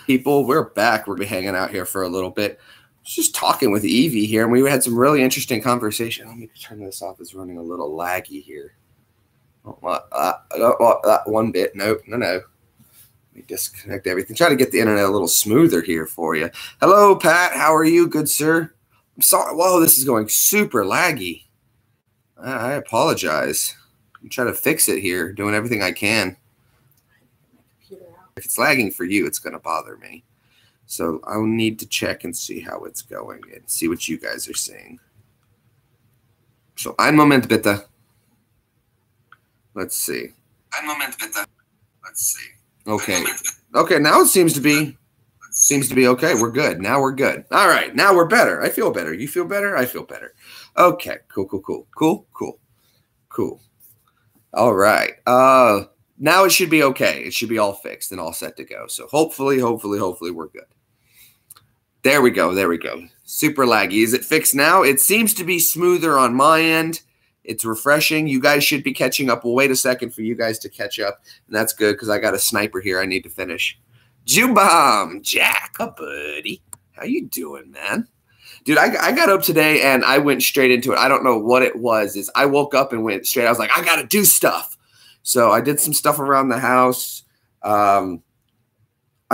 People, we're back. We're gonna be hanging out here for a little bit. I was just talking with Evie here, and we had some really interesting conversation. Let me turn this off. It's running a little laggy here. One bit. Nope. No. Let me disconnect everything. Try to get the internet a little smoother here for you. Hello, Pat. How are you, good sir? I'm sorry. Whoa, this is going super laggy. I apologize. I'm trying to fix it here, doing everything I can. If it's lagging for you, it's going to bother me. So I'll need to check and see how it's going and see what you guys are saying. So ein Moment bitte. Let's see. Ein Moment bitte. Let's see. Okay. Okay, now it seems to be okay. We're good. Now we're good. All right, now we're better. I feel better. You feel better? I feel better. Okay, cool. All right. Now it should be okay. It should be all fixed and all set to go. So hopefully we're good. There we go. Super laggy. Is it fixed now? It seems to be smoother on my end. It's refreshing. You guys should be catching up. We'll wait a second for you guys to catch up. And that's good because I got a sniper here I need to finish. Jubam, Jack, buddy. How you doing, man? Dude, I got up today and I went straight into it. I don't know what it was. I woke up and went straight. I was like, I got to do stuff. So I did some stuff around the house. I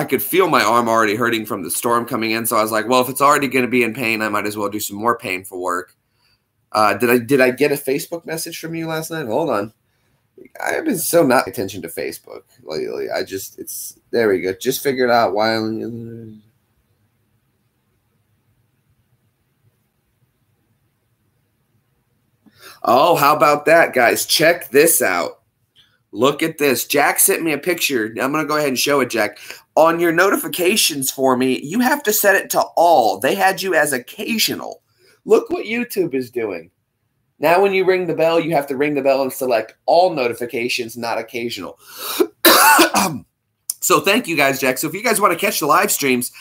could feel my arm already hurting from the storm coming in. So I was like, well, if it's already going to be in pain, I might as well do some more painful work. Did I get a Facebook message from you last night? Hold on. I have been so not paying attention to Facebook lately. There we go. Just figured out why. Oh, how about that, guys? Check this out. Look at this. Jack sent me a picture. I'm going to go ahead and show it, Jack. On your notifications for me, you have to set it to all. They had you as occasional. Look what YouTube is doing. Now when you ring the bell, you have to ring the bell and select all notifications, not occasional. So thank you guys, Jack. So if you guys want to catch the live streams,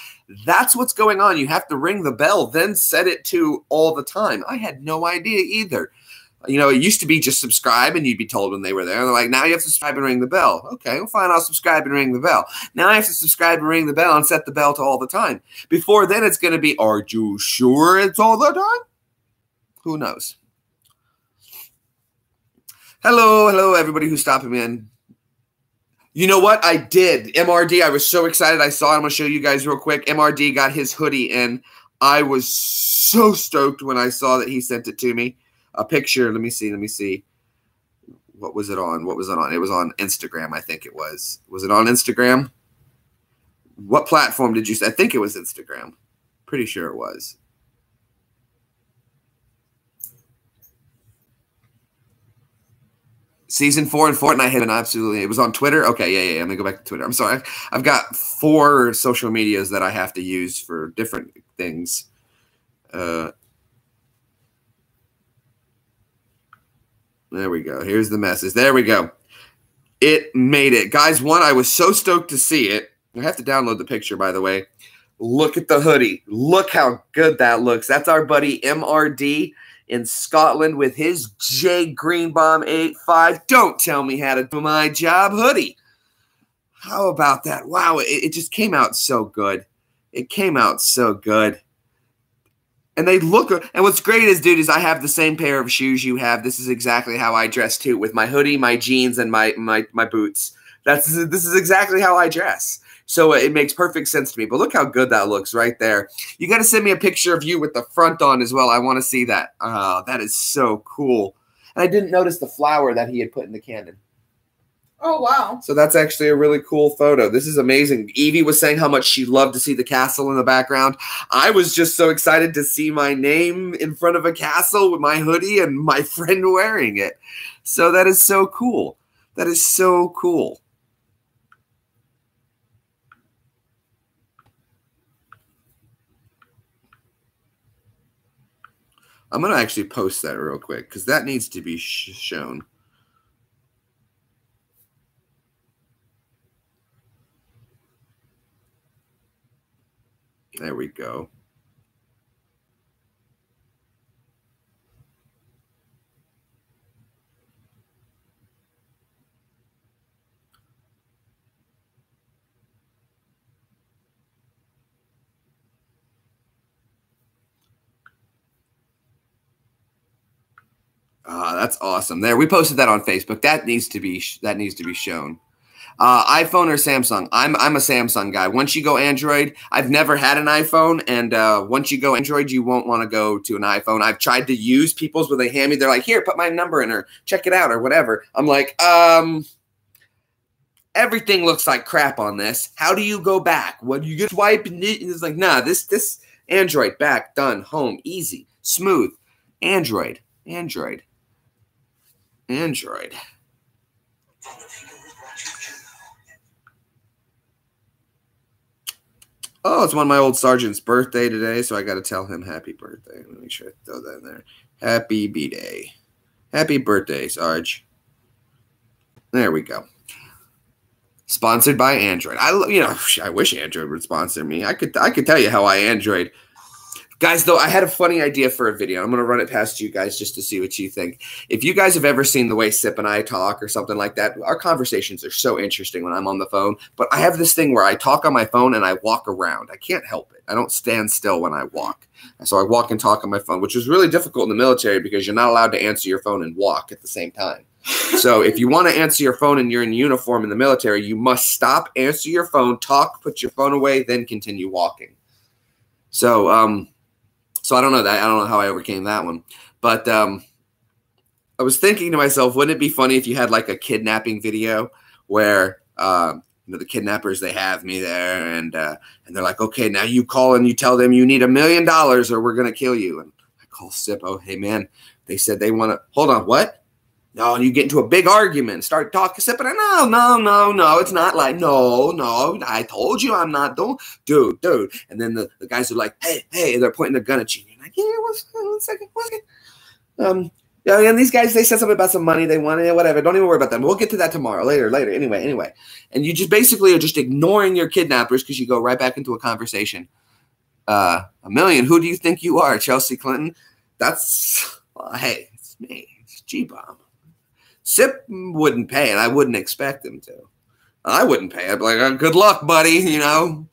that's what's going on. You have to ring the bell, then set it to all the time. I had no idea either. You know, it used to be just subscribe and you'd be told when they were there. And they're like, now you have to subscribe and ring the bell. Okay, well, fine, I'll subscribe and ring the bell. Now I have to subscribe and ring the bell and set the bell to all the time. Before then, it's going to be, are you sure it's all the time? Who knows? Hello, everybody who's stopping in. You know what? I did. MRD, I was so excited. I saw it. I'm going to show you guys real quick. MRD got his hoodie in. I was so stoked when I saw that he sent it to me. A picture. Let me see. What was it on? It was on Instagram, I think it was. Was it on Instagram? What platform did you say? I think it was Instagram. Pretty sure it was. Season 4 and Fortnite had been absolutely. It was on Twitter. Okay, yeah. Let me go back to Twitter. I'm sorry. I've got 4 social medias that I have to use for different things. There we go. Here's the message. There we go. It made it. Guys, I was so stoked to see it. I have to download the picture, by the way. Look at the hoodie. Look how good that looks. That's our buddy MRD in Scotland with his J Greenbaum 85. Don't tell me how to do my job hoodie. How about that? Wow, it just came out so good. It came out so good. And they look, and what's great is, dude, is I have the same pair of shoes you have. This is exactly how I dress too, with my hoodie, my jeans, and my boots. This is exactly how I dress. So it makes perfect sense to me. But look how good that looks right there. You got to send me a picture of you with the front on as well. I want to see that. That is so cool. And I didn't notice the flower that he had put in the cannon. Oh, wow. So that's actually a really cool photo. This is amazing. Evie was saying how much she loved to see the castle in the background. I was just so excited to see my name in front of a castle with my hoodie and my friend wearing it. So that is so cool. That is so cool. I'm going to actually post that real quick because that needs to be shown. There we go. That's awesome. There, we posted that on Facebook. That needs to be shown. iPhone or Samsung? I'm a Samsung guy. Once you go Android, I've never had an iPhone, and once you go Android, you won't want to go to an iPhone. I've tried to use people's where they hand me, they're like, here, put my number in or check it out or whatever. I'm like, everything looks like crap on this. How do you go back? What, you get swipe and it's like, nah, this Android, back, done, home, easy, smooth. Android. Oh, it's one of my old sergeant's birthday today, so I got to tell him happy birthday. Let me make sure I throw that in there. Happy B-Day. Happy birthday, Sarge. There we go. Sponsored by Android. I wish Android would sponsor me. I could tell you how I Android. Guys, though, I had a funny idea for a video. I'm going to run it past you guys just to see what you think. If you guys have ever seen the way Sip and I talk or something like that, our conversations are so interesting when I'm on the phone. But I have this thing where I talk on my phone and I walk around. I can't help it. I don't stand still when I walk. So I walk and talk on my phone, which is really difficult in the military because you're not allowed to answer your phone and walk at the same time. So if you want to answer your phone and you're in uniform in the military, you must stop, answer your phone, talk, put your phone away, then continue walking. So I don't know that. I don't know how I overcame that one. But I was thinking to myself, wouldn't it be funny if you had like a kidnapping video where the kidnappers, they have me there and they're like, okay, now you call and you tell them you need $1 million or we're going to kill you. And I call Sip, oh, hey, man, they said they want to – hold on, what? No, and you get into a big argument, start talking, sipping. No, it's not like, no, I told you I'm not doing, dude. And then the guys are like, hey, they're pointing a gun at you. You're like, yeah, one second. Yeah, and these guys, they said something about some money they wanted, whatever. Don't even worry about them. We'll get to that tomorrow, later. Anyway. And you just basically are just ignoring your kidnappers because you go right back into a conversation. $1 million, who do you think you are, Chelsea Clinton? That's, well, hey, it's me. It's G-Bomb. Sip wouldn't pay, and I wouldn't expect him to. I wouldn't pay. I'd be like, oh, good luck, buddy, I don't know.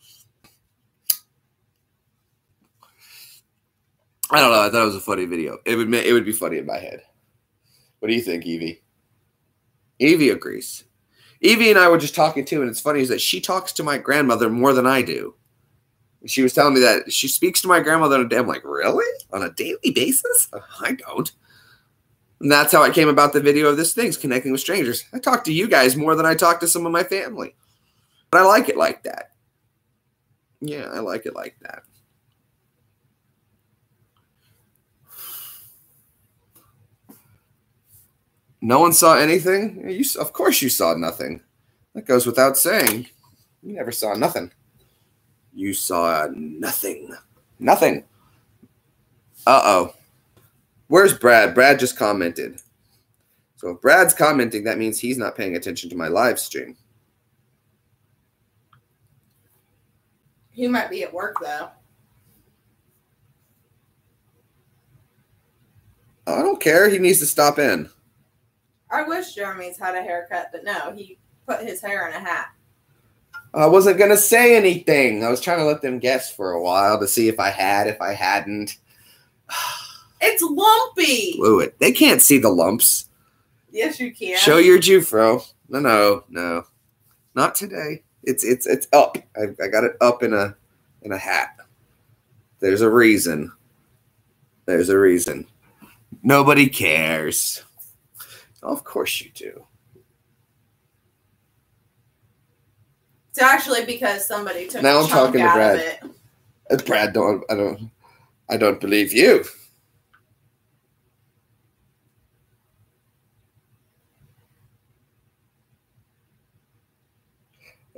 I thought it was a funny video. It would be funny in my head. What do you think, Evie? Evie agrees. Evie and I were just talking, too, and it's funny is that she talks to my grandmother more than I do. She was telling me that she speaks to my grandmother on a day. I'm like, really? On a daily basis? I don't. And that's how I came about the video of this thing, connecting with strangers. I talk to you guys more than I talk to some of my family. But I like it like that. Yeah, I like it like that. No one saw anything? Of course you saw nothing. That goes without saying. You never saw nothing. You saw nothing. Nothing. Uh-oh. Where's Brad? Brad just commented. So if Brad's commenting, that means he's not paying attention to my live stream. He might be at work, though. I don't care. He needs to stop in. I wish Jeremy's had a haircut, but no, he put his hair in a hat. I wasn't going to say anything. I was trying to let them guess for a while to see if I had, if I hadn't. It's lumpy. Blew it. They can't see the lumps. Yes, you can. Show your Jufro. No. Not today. It's up. I got it up in a hat. There's a reason. Nobody cares. Of course you do. It's actually because somebody took now a I'm chunk talking to out Brad. of it. Brad, I don't believe you.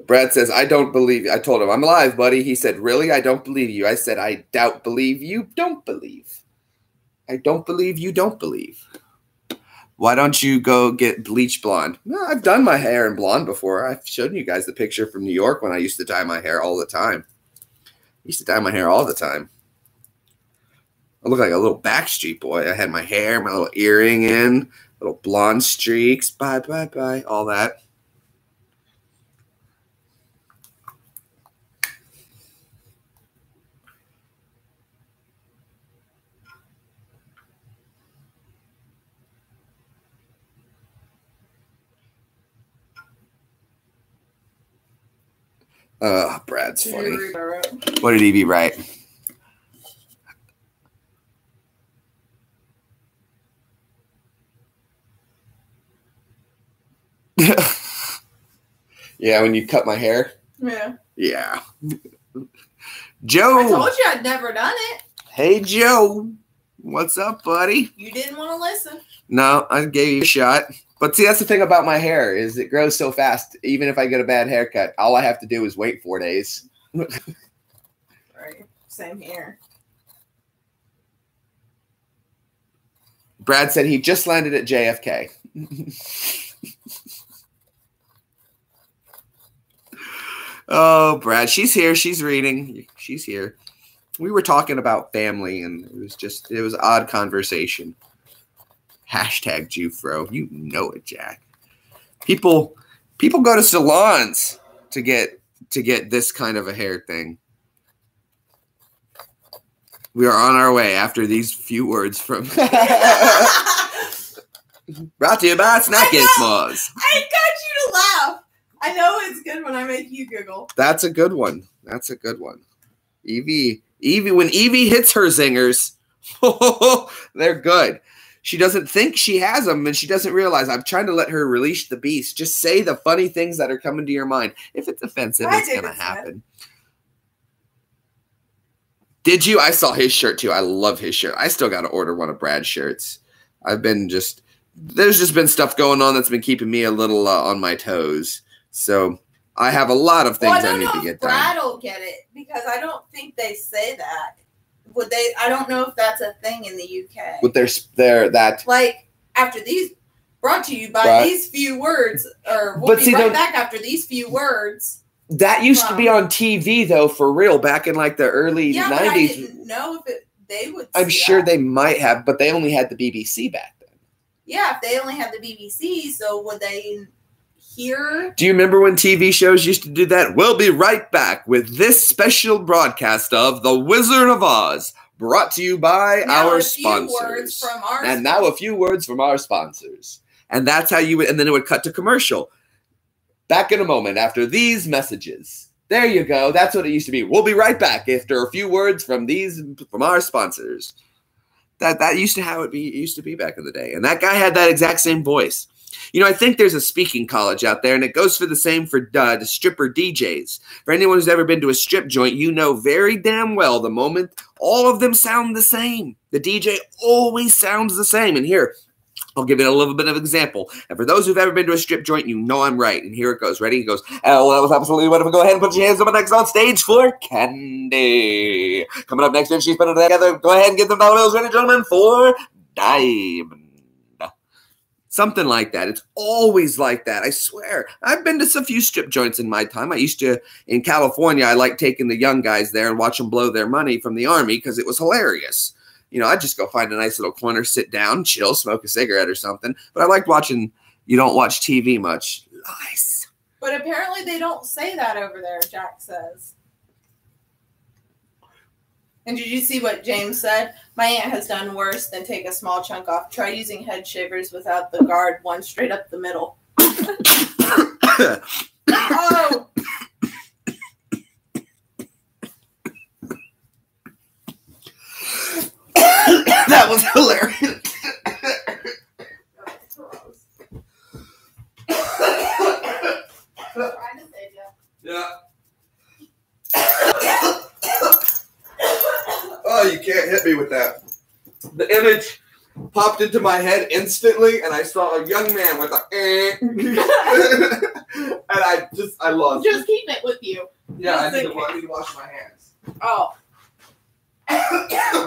Brad says, I don't believe you. I told him, I'm alive, buddy. He said, really? I don't believe you. I said, I doubt believe you don't believe. I don't believe you don't believe. Why don't you go get bleach blonde? No, I've done my hair in blonde before. I've shown you guys the picture from New York when I used to dye my hair all the time. I look like a little Backstreet Boy. I had my hair, my little earring in, little blonde streaks. Bye, all that. Brad's Did funny. you read what I wrote? What did Evie write? Yeah, when you cut my hair. Yeah. Yeah. Joe. I told you I'd never done it. Hey, Joe. What's up, buddy? You didn't want to listen. No, I gave you a shot. But see, that's the thing about my hair is it grows so fast. Even if I get a bad haircut, all I have to do is wait 4 days. Right. Same here. Brad said he just landed at JFK. Oh, Brad, she's here. She's reading. She's here. We were talking about family, and it was odd conversation. Hashtag Jufro. You know it, Jack. People go to salons to get this kind of a hair thing. We are on our way after these few words from brought to you by Snack Gizmos. I got you to laugh. I know it's good when I make you giggle. That's a good one. That's a good one. Evie, when Evie hits her zingers, they're good. She doesn't think she has them, and she doesn't realize. I'm trying to let her release the beast. Just say the funny things that are coming to your mind. If it's offensive, it's going to happen. Did you? I saw his shirt, too. I love his shirt. I still got to order one of Brad's shirts. There's just been stuff going on that's been keeping me a little on my toes. So I have a lot of things I need to get done. Brad will get it because I don't think they say that. Would they? I don't know if that's a thing in the UK. With their that like after these, brought to you by these few words, or we'll be right back after these few words. That used to be on TV though, for real, back in like the early 90s. But I didn't know if they would. I'm sure they might have, but they only had the BBC back then. Yeah, if they only had the BBC, so would they? Here. Do you remember when TV shows used to do that? We'll be right back with this special broadcast of The Wizard of Oz, brought to you by our sponsors. And now a few words from our sponsors. And that's how you would, and then it would cut to commercial. Back in a moment after these messages. There you go. That's what it used to be. We'll be right back after a few words from our sponsors. That used to how it used to be back in the day. And that guy had that exact same voice. You know, I think there's a speaking college out there, and it goes for the same for the stripper DJs. For anyone who's ever been to a strip joint, you know very damn well the moment all of them sound the same. The DJ always sounds the same. And here, I'll give it a little bit of an example. And for those who've ever been to a strip joint, you know I'm right. And here it goes. Ready? It goes, well, that was absolutely wonderful. Go ahead and put your hands up next on stage for Candy. Coming up next, and she's put it together. Go ahead and give them dollar bills, ladies and gentlemen, for Diamond. Something like that. It's always like that. I swear. I've been to a few strip joints in my time. I used to, in California, I liked taking the young guys there and watch them blow their money from the army because it was hilarious. You know, I'd just go find a nice little corner, sit down, chill, smoke a cigarette or something. But I liked watching, you don't watch TV much. Lies. But apparently they don't say that over there, Jack says. And did you see what James said? My aunt has done worse than take a small chunk off. Try using head shavers without the guard, one straight up the middle. Oh! That was hilarious. Yeah. Oh, you can't hit me with that. The image popped into my head instantly, and I saw a young man with and I lost it. Just keep it with you. Yeah, I need to wash my hands. Oh.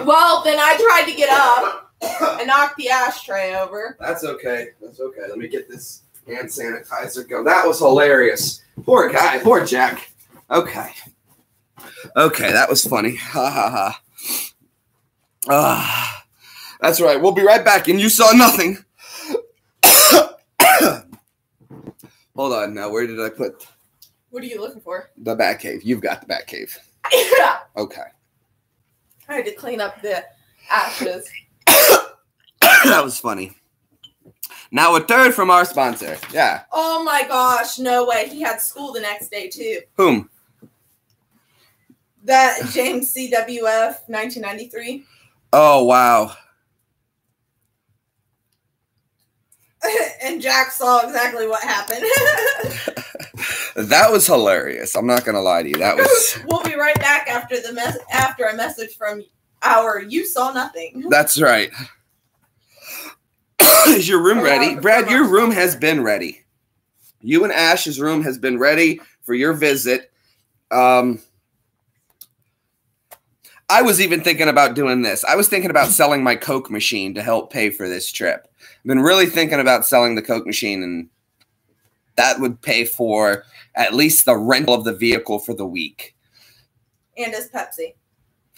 Well, then I tried to get up and knock the ashtray over. That's okay. That's okay. Let me get this hand sanitizer going. That was hilarious. Poor guy. Poor Jack. Okay. Okay, that was funny. Ha ha ha. That's right. We'll be right back, and you saw nothing. Hold on now. Where did I put? What are you looking for? The Batcave. You've got the Batcave. Yeah. Okay. I had to clean up the ashes. That was funny. Now a third from our sponsor. Yeah. Oh my gosh, no way. He had school the next day too. Whom? That James CWF 1993. Oh, wow. And Jack saw exactly what happened. That was hilarious. I'm not going to lie to you. That was... We'll be right back after after a message from our You Saw Nothing. That's right. Is your room ready? Brad, your room has been ready. You and Ash's room has been ready for your visit. I was even thinking about doing this. I was thinking about selling my Coke machine to help pay for this trip. I've been really thinking about selling the Coke machine, and that would pay for at least the rental of the vehicle for the week. And his Pepsi.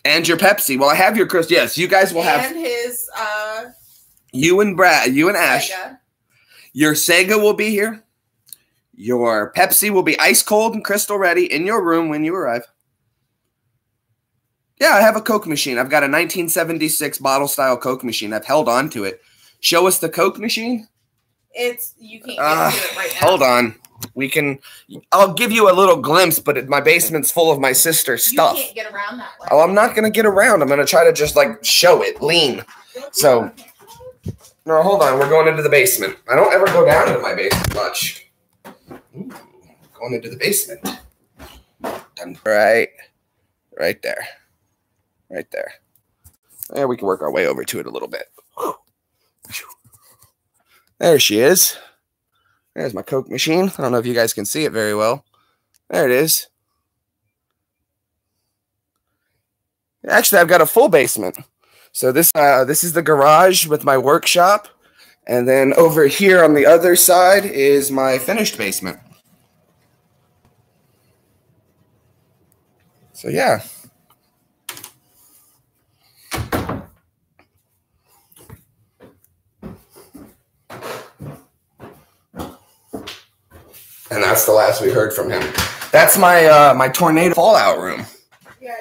And your Pepsi. Well, I have your Chris. Yes, you guys will have. And his. You and Brad, you and Ash. Sega. Your Sega will be here. Your Pepsi will be ice cold and crystal ready in your room when you arrive. Yeah, I have a Coke machine. I've got a 1976 bottle style Coke machine. I've held on to it. Show us the Coke machine. You can't get to it right now. Hold on. I'll give you a little glimpse, but my basement's full of my sister's stuff. You can't get around that way. Oh, I'm not going to get around. I'm going to try to just like show it, lean. So, no, hold on. We're going into the basement. I don't ever go down into my basement much. Ooh, going into the basement. Right there. Right there. Yeah, we can work our way over to it a little bit. There she is. There's my Coke machine. I don't know if you guys can see it very well. There it is. Actually, I've got a full basement. So this is the garage with my workshop. And then over here on the other side is my finished basement. So yeah. And that's the last we heard from him. That's my my tornado fallout room. Yeah,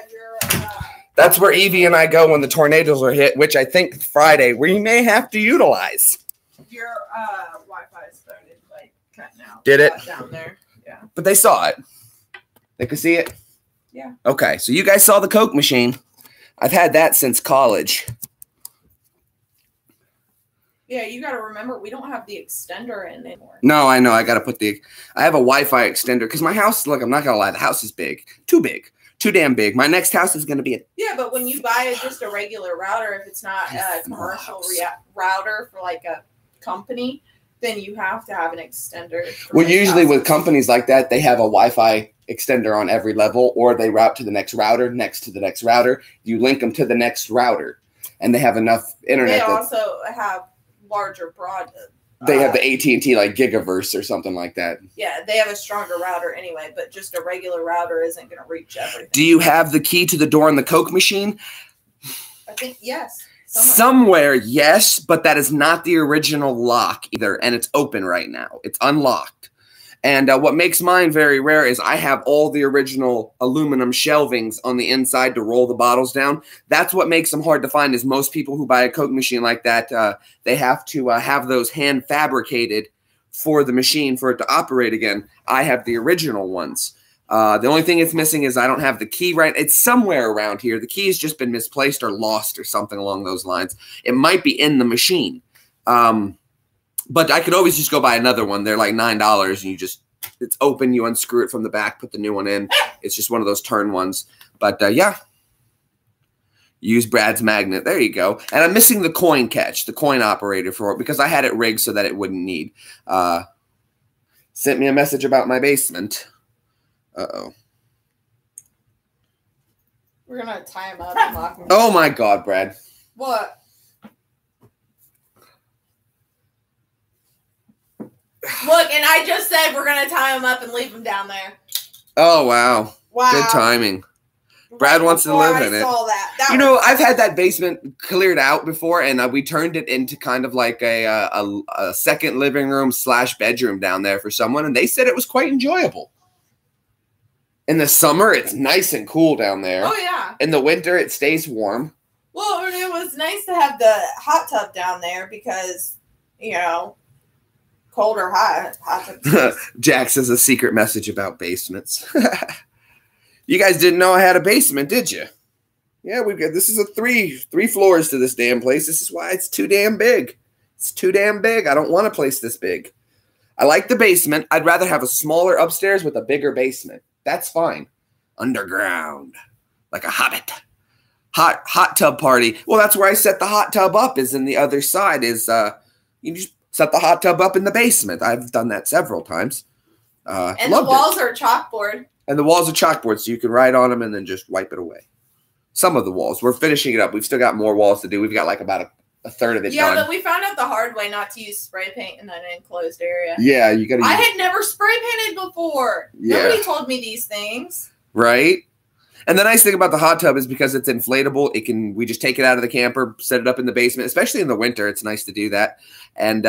that's where Evie and I go when the tornadoes are hit, which I think Friday we may have to utilize. Your Wi-Fi started like cutting out. Did it? Down there. Yeah. But they saw it. They could see it? Yeah. Okay, so you guys saw the Coke machine. I've had that since college. Yeah, you got to remember, we don't have the extender in anymore. No, I know. I got to put I have a Wi-Fi extender because my house, look, I'm not going to lie, the house is big. Too big. Too damn big. My next house is going to be Yeah, but when you buy just a regular router, if it's not a commercial router for like a company, then you have to have an extender. Well, usually with companies like that, they have a Wi-Fi extender on every level, or they route to the next router, next to the next router. You link them to the next router, and they have enough internet. They also have larger broad. They have the AT&T like Gigaverse or something like that. Yeah, they have a stronger router anyway, but just a regular router isn't going to reach everything. Do you have the key to the door in the Coke machine? I think yes. Somewhere, yes, but that is not the original lock either, and it's open right now. It's unlocked. And what makes mine very rare is I have all the original aluminum shelvings on the inside to roll the bottles down. That's what makes them hard to find is most people who buy a Coke machine like that, they have to have those hand fabricated for the machine for it to operate again. I have the original ones. The only thing it's missing is I don't have the key right. It's somewhere around here. The key has just been misplaced or lost or something along those lines. It might be in the machine. But I could always just go buy another one. They're like $9 and it's open. You unscrew it from the back, put the new one in. It's just one of those turn ones. But yeah, use Brad's magnet. There you go. And I'm missing the coin catch, the coin operator for it because I had it rigged so that it wouldn't need. Sent me a message about my basement. Uh-oh. We're going to tie him up and lock him. Oh my God, Brad. What? Look, and I just said we're going to tie him up and leave him down there. Oh, wow. Wow. Good timing. Brad wants to live in it. That I've had that basement cleared out before, and we turned it into kind of like a second living room / bedroom down there for someone, and they said it was quite enjoyable. In the summer, it's nice and cool down there. Oh, yeah. In the winter, it stays warm. Well, it was nice to have the hot tub down there because, cold or hot tub. Jack says a secret message about basements. You guys didn't know I had a basement, did you? Yeah, we've got, this is a three floors to this damn place. This is why it's too damn big. It's too damn big. I don't want a place this big. I like the basement. I'd rather have a smaller upstairs with a bigger basement. That's fine. Underground. Like a hobbit. Hot tub party. Well, that's where I set the hot tub up, is in the other side. Is you just set the hot tub up in the basement. I've done that several times. And the walls are chalkboard. And the walls are chalkboard, so you can write on them and then just wipe it away. Some of the walls. We're finishing it up. We've still got more walls to do. We've got like about a third of it done. Yeah, but we found out the hard way not to use spray paint in an enclosed area. Yeah, you got to. I had never spray painted before. Yeah. Nobody told me these things. Right? And the nice thing about the hot tub is because it's inflatable, we just take it out of the camper, set it up in the basement, especially in the winter. It's nice to do that. And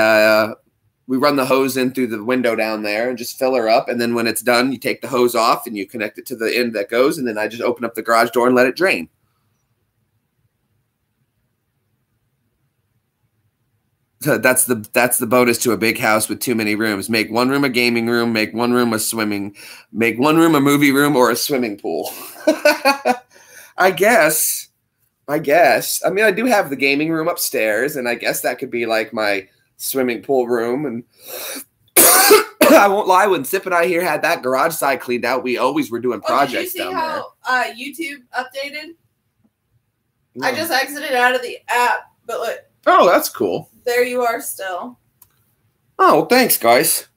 we run the hose in through the window down there and just fill her up. And then when it's done, you take the hose off and you connect it to the end that goes. And then I just open up the garage door and let it drain. So that's the bonus to a big house with too many rooms. Make one room a gaming room, make one room make one room a movie room or a swimming pool. I guess. I mean, I do have the gaming room upstairs, and I guess that could be like my swimming pool room. And I won't lie, when Sip and I here had that garage side cleaned out, we always were doing projects down there. Did you see how YouTube updated? No. I just exited out of the app, but look. Oh, that's cool. There you are still. Oh, thanks, guys.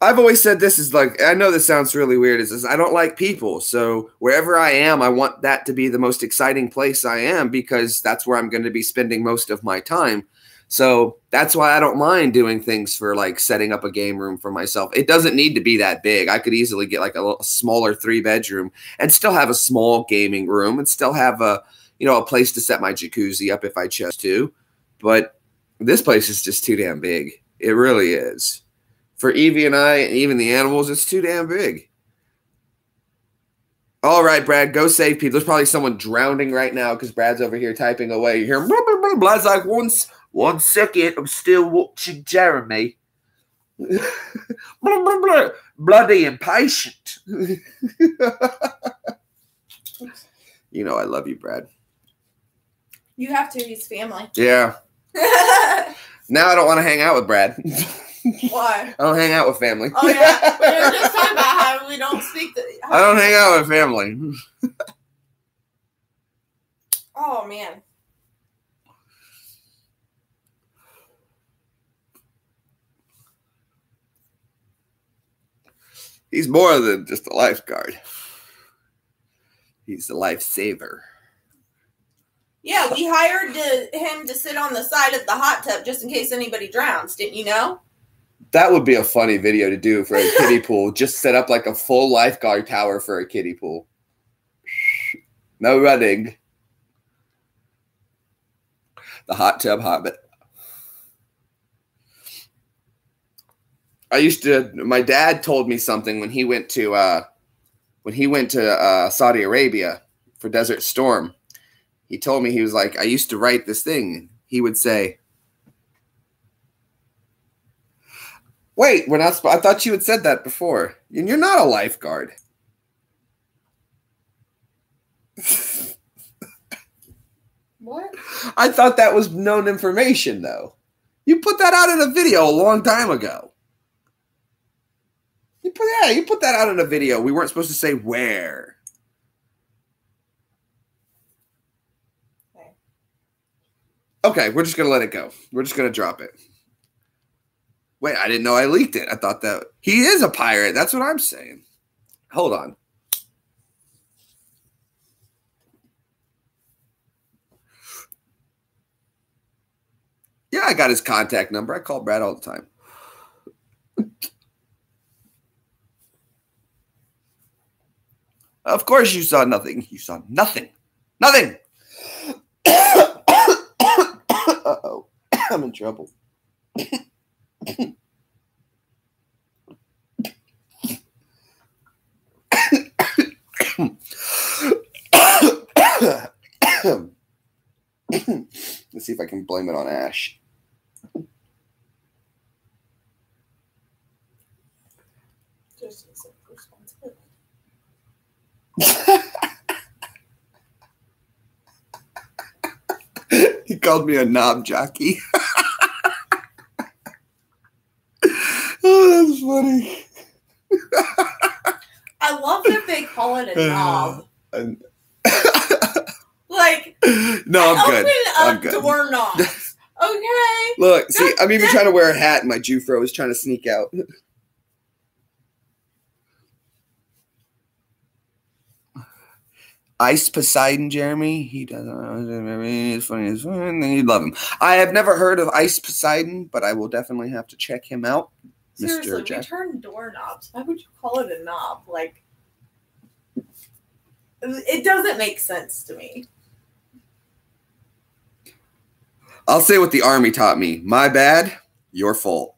I've always said this is like, I know this sounds really weird, is I don't like people. So wherever I am, I want that to be the most exciting place I am, because that's where I'm going to be spending most of my time. So that's why I don't mind doing things for like setting up a game room for myself. It doesn't need to be that big. I could easily get like a smaller 3-bedroom and still have a small gaming room and still have a place to set my jacuzzi up if I chose to. But this place is just too damn big. It really is. For Evie and I, and even the animals, it's too damn big. All right, Brad, go save people. There's probably someone drowning right now because Brad's over here typing away. You hear him, blah, blah, blah. Brad's like, one second, I'm still watching Jeremy. Blah, blah, blah. Bloody impatient. You know I love you, Brad. You have to. He's family. Yeah. Now I don't want to hang out with Brad. Why? I don't hang out with family. Oh, yeah. We were just talking about how we don't speak to... I don't hang out with family. Oh, man. He's more than just a lifeguard. He's a lifesaver. Yeah, we hired him to sit on the side of the hot tub just in case anybody drowns. Didn't you know? That would be a funny video to do for a kiddie pool. Just set up like a full lifeguard tower for a kiddie pool. No running. The hot tub hobbit. My dad told me something when he went to Saudi Arabia for Desert Storm. He told me, he was like, I used to write this thing. He would say, wait, we're not. I thought you had said that before. And you're not a lifeguard. What? I thought that was known information, though. You put that out in a video a long time ago. You put that out in a video. We weren't supposed to say where. Okay, we're just going to let it go. We're just going to drop it. Wait, I didn't know I leaked it. I thought that he is a pirate. That's what I'm saying. Hold on. Yeah, I got his contact number. I call Brad all the time. Of course you saw nothing. You saw nothing. Nothing. Uh-oh. I'm in trouble. Let's see if I can blame it on Ash. called me a knob jockey. Oh, that's funny. I love that they call it a knob. Like, no, I'm good. I'm good. Doorknobs. Okay. Look, see, I'm even trying to wear a hat, and my Jufro is trying to sneak out. Ice Poseidon, Jeremy. He doesn't. It's funny. It's fun. Then you'd love him. I have never heard of Ice Poseidon, but I will definitely have to check him out. Seriously, Mr. Jack. we turn doorknobs. Why would you call it a knob? Like, it doesn't make sense to me. I'll say what the Army taught me. My bad, your fault.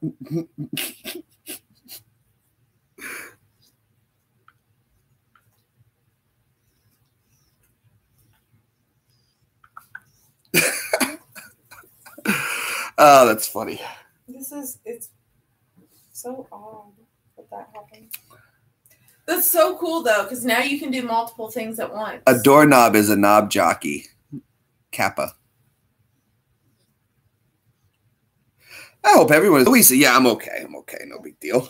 Oh, that's funny. It's so odd that happened. That's so cool, though, because now you can do multiple things at once. A doorknob is a knob jockey. Kappa. I hope everyone is. Louisa, yeah, I'm okay. I'm okay. No big deal.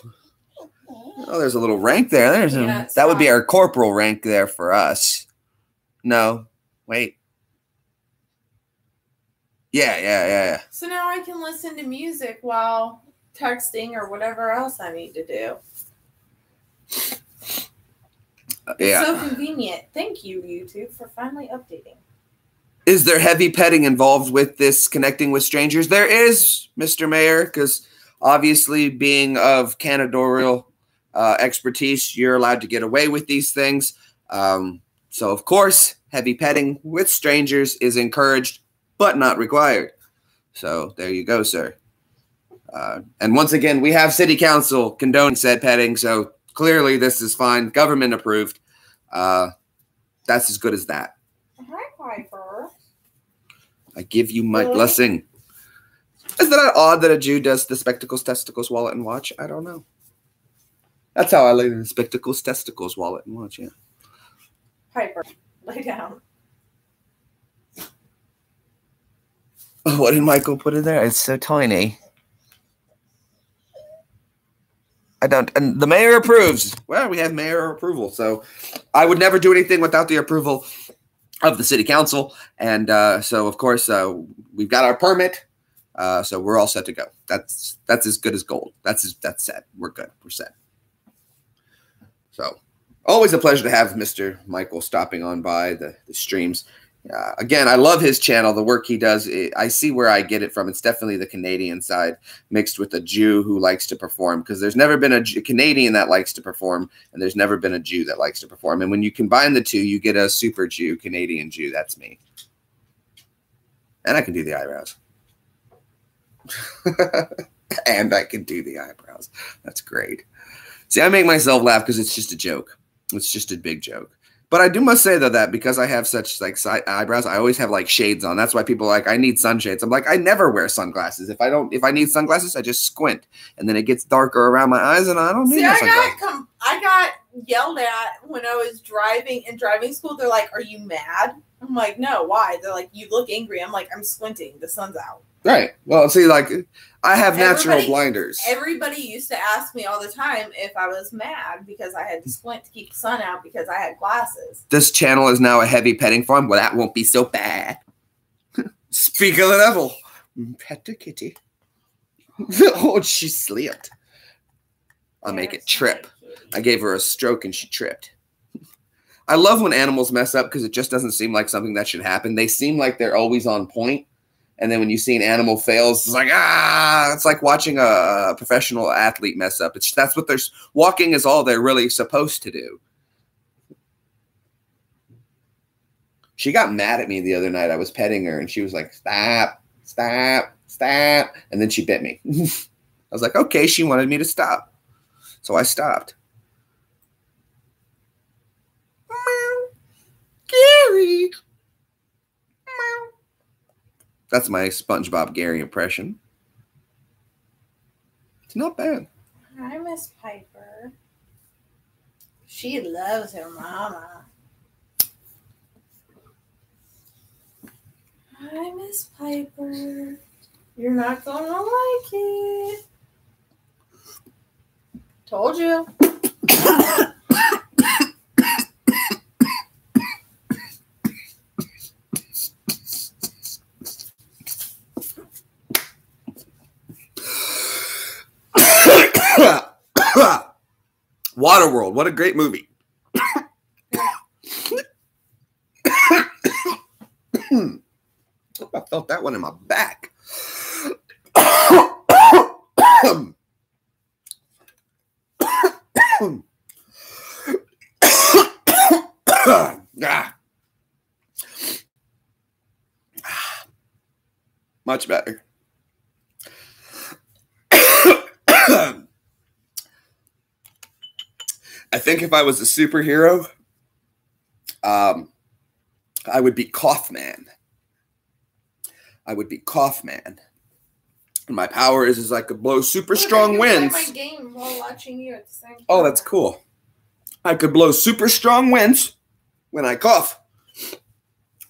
Oh, there's a little rank there. That would be our corporal rank there for us. No. Wait. Yeah. So now I can listen to music while texting or whatever else I need to do. Yeah. It's so convenient. Thank you, YouTube, for finally updating. Is there heavy petting involved with this connecting with strangers? There is, Mr. Mayor, because obviously being of Canadorial expertise, you're allowed to get away with these things. So, of course, heavy petting with strangers is encouraged, but not required. So there you go, sir. And once again, we have City Council condoning said petting, so clearly this is fine. Government approved. That's as good as that. Hi, Piper. I give you my blessing. Is that odd that a Jew does the spectacles, testicles, wallet, and watch? I don't know. That's how I lay in the spectacles, testicles, wallet, and watch, yeah. Piper, lay down. Oh, what did Michael put in there? It's so tiny. And the mayor approves. Well, we have mayor approval, so I would never do anything without the approval of the city council. And so, of course, we've got our permit, so we're all set to go. That's as good as gold. That's set. We're good. We're set. So, always a pleasure to have Mr. Michael stopping on by the streams. Again, I love his channel, the work he does. I see where I get it from. It's definitely the Canadian side mixed with a Jew who likes to perform, because there's never been a Canadian that likes to perform, and there's never been a Jew that likes to perform. And when you combine the two, you get a super Jew, Canadian Jew. That's me. And I can do the eyebrows. And I can do the eyebrows. That's great. See, I make myself laugh because it's just a joke. It's just a big joke. But I do must say, though, that because I have such like side eyebrows, I always have like shades on. That's why people are like, I need sunshades. I'm like, I never wear sunglasses. If I need sunglasses, I just squint, and then it gets darker around my eyes, and I don't need sunglasses. I got yelled at when I was driving in driving school. They're like, "Are you mad?" I'm like, "No, why?" They're like, "You look angry." I'm like, "I'm squinting. The sun's out." Right. Well, see, like I have natural blinders. Everybody used to ask me all the time if I was mad because I had to squint to keep the sun out because I had glasses. This channel is now a heavy petting farm. Well, that won't be so bad. Speak of the devil. Pet the kitty. Oh, she slipped. I'll make it trip. I gave her a stroke and she tripped. I love when animals mess up because it just doesn't seem like something that should happen. They seem like they're always on point. And then when you see an animal fails, it's like, it's like watching a professional athlete mess up. That's what walking is all they're really supposed to do. She got mad at me the other night. I was petting her and she was like, stop, stop, stop. And then she bit me. I was like, okay, she wanted me to stop. So I stopped. Gary. That's my SpongeBob Gary impression. It's not bad. Hi, Miss Piper. She loves her mama. Hi, Miss Piper. You're not gonna like it. Told you. Waterworld, what a great movie. I felt that one in my back. Much better. I think if I was a superhero, I would be Coughman. I would be Coughman. And my power is I could blow super strong winds. I can play my game while watching you at the same time. Oh, that's cool. I could blow super strong winds when I cough.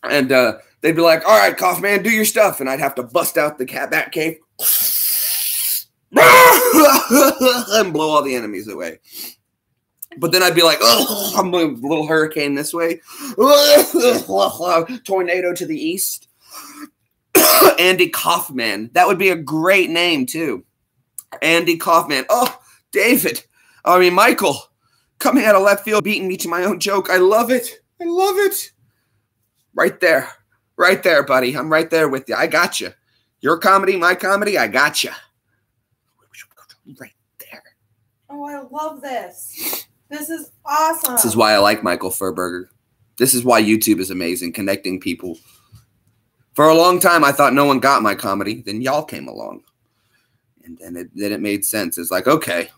And they'd be like, all right, Coughman, do your stuff. And I'd have to bust out the Batcave and blow all the enemies away. But then I'd be like, oh, I'm a little hurricane this way. Tornado to the east. Andy Kaufman. That would be a great name, too. Andy Kaufman. Oh, David. Michael. Coming out of left field, beating me to my own joke. I love it. I love it. Right there. Right there, buddy. I'm right there with you. I got you. Your comedy, my comedy, I got you. Right there. Oh, I love this. This is awesome. This is why I like Michael Furberger. This is why YouTube is amazing, connecting people. For a long time, I thought no one got my comedy. Then y'all came along. And then it made sense. It's like, okay,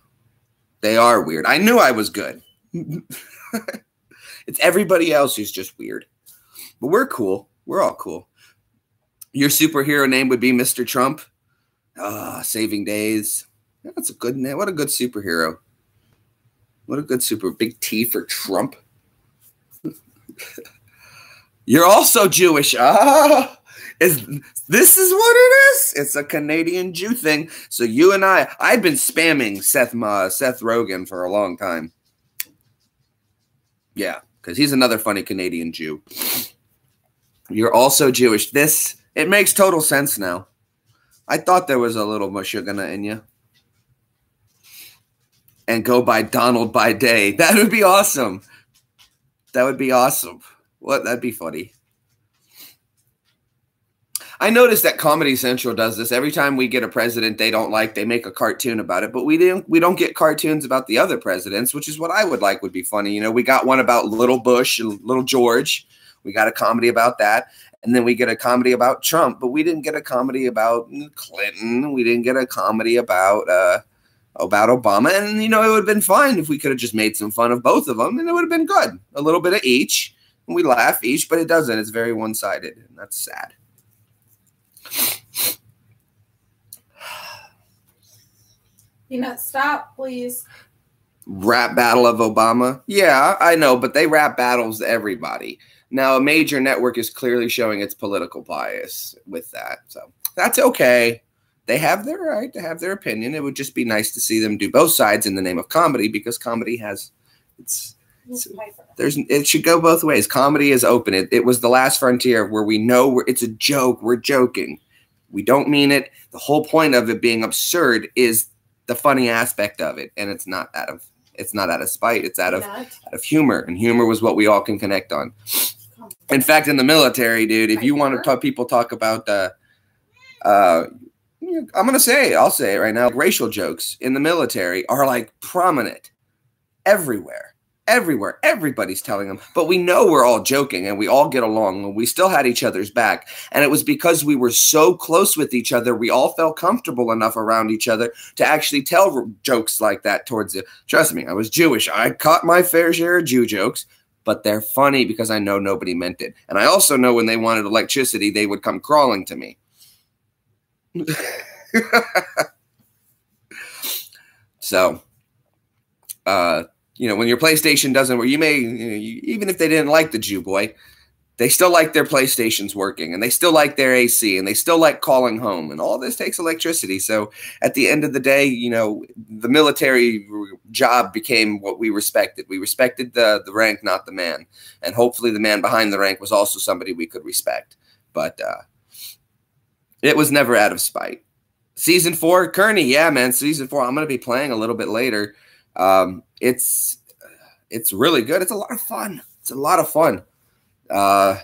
they are weird. I knew I was good. It's everybody else who's just weird. But we're cool. We're all cool. Your superhero name would be Mr. Trump. Saving Days. That's a good name. What a good superhero. What a good big T for Trump. You're also Jewish. This is what it is. It's a Canadian Jew thing. So you and I've been spamming Seth Rogen for a long time. Yeah, because he's another funny Canadian Jew. You're also Jewish. It makes total sense now. I thought there was a little Meshuggah in you. And go by Donald by day. That would be awesome. That would be awesome. That'd be funny. I noticed that Comedy Central does this. Every time we get a president they don't like, they make a cartoon about it. But we don't get cartoons about the other presidents, which is what I would like would be funny. You know, we got one about Little Bush and Little George. We got a comedy about that. And then we get a comedy about Trump. But we didn't get a comedy about Clinton. We didn't get a comedy about Obama. And, you know, it would have been fine if we could have just made some fun of both of them. And it would have been good. A little bit of each. And we laugh each, but it doesn't. It's very one-sided. And that's sad. Stop, please. Rap battle of Obama? Yeah, I know, but they rap battles everybody. Now, a major network is clearly showing its political bias with that. So that's okay. They have their right to have their opinion. It would just be nice to see them do both sides in the name of comedy, because comedy has it should go both ways. Comedy is open. It was the last frontier where we know it's a joke. We're joking. We don't mean it. The whole point of it being absurd is the funny aspect of it, and it's not out of spite. It's out of humor, and humor was what we all can connect on. In fact, in the military, dude, if you want to people talk about I'll say it right now. Racial jokes in the military are like prominent everywhere. Everybody's telling them, but we know we're all joking and we all get along and we still had each other's back. And it was because we were so close with each other. We all felt comfortable enough around each other to actually tell jokes like that towards it. Trust me, I was Jewish. I caught my fair share of Jew jokes, but they're funny because I know nobody meant it. And I also know when they wanted electricity, they would come crawling to me. So, when your PlayStation doesn't work, even if they didn't like the Jew boy, They still like their PlayStations working, and they still like their AC, and they still like calling home, and all this takes electricity. So at the end of the day, you know, the military job became what we respected. We respected the rank, not the man. And hopefully the man behind the rank was also somebody we could respect. But it was never out of spite. Season 4, Kearney, yeah, man, Season 4. I'm going to be playing a little bit later. It's really good. It's a lot of fun. It's a lot of fun. I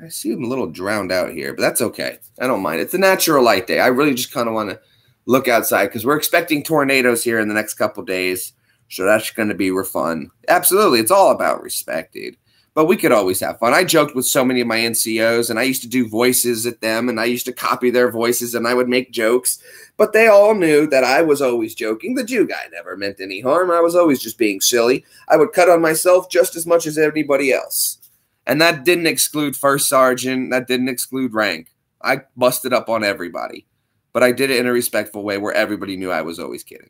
see him a little drowned out here, but that's okay. I don't mind. It's a natural light day. I really just kind of want to look outside because we're expecting tornadoes here in the next couple days. So that's going to be fun. Absolutely. It's all about respect, dude. But we could always have fun. I joked with so many of my NCOs, and I used to do voices at them, and I used to copy their voices, and I would make jokes. But they all knew that I was always joking. The Jew guy never meant any harm. I was always just being silly. I would cut on myself just as much as anybody else. And that didn't exclude first sergeant. That didn't exclude rank. I busted up on everybody. But I did it in a respectful way where everybody knew I was always kidding.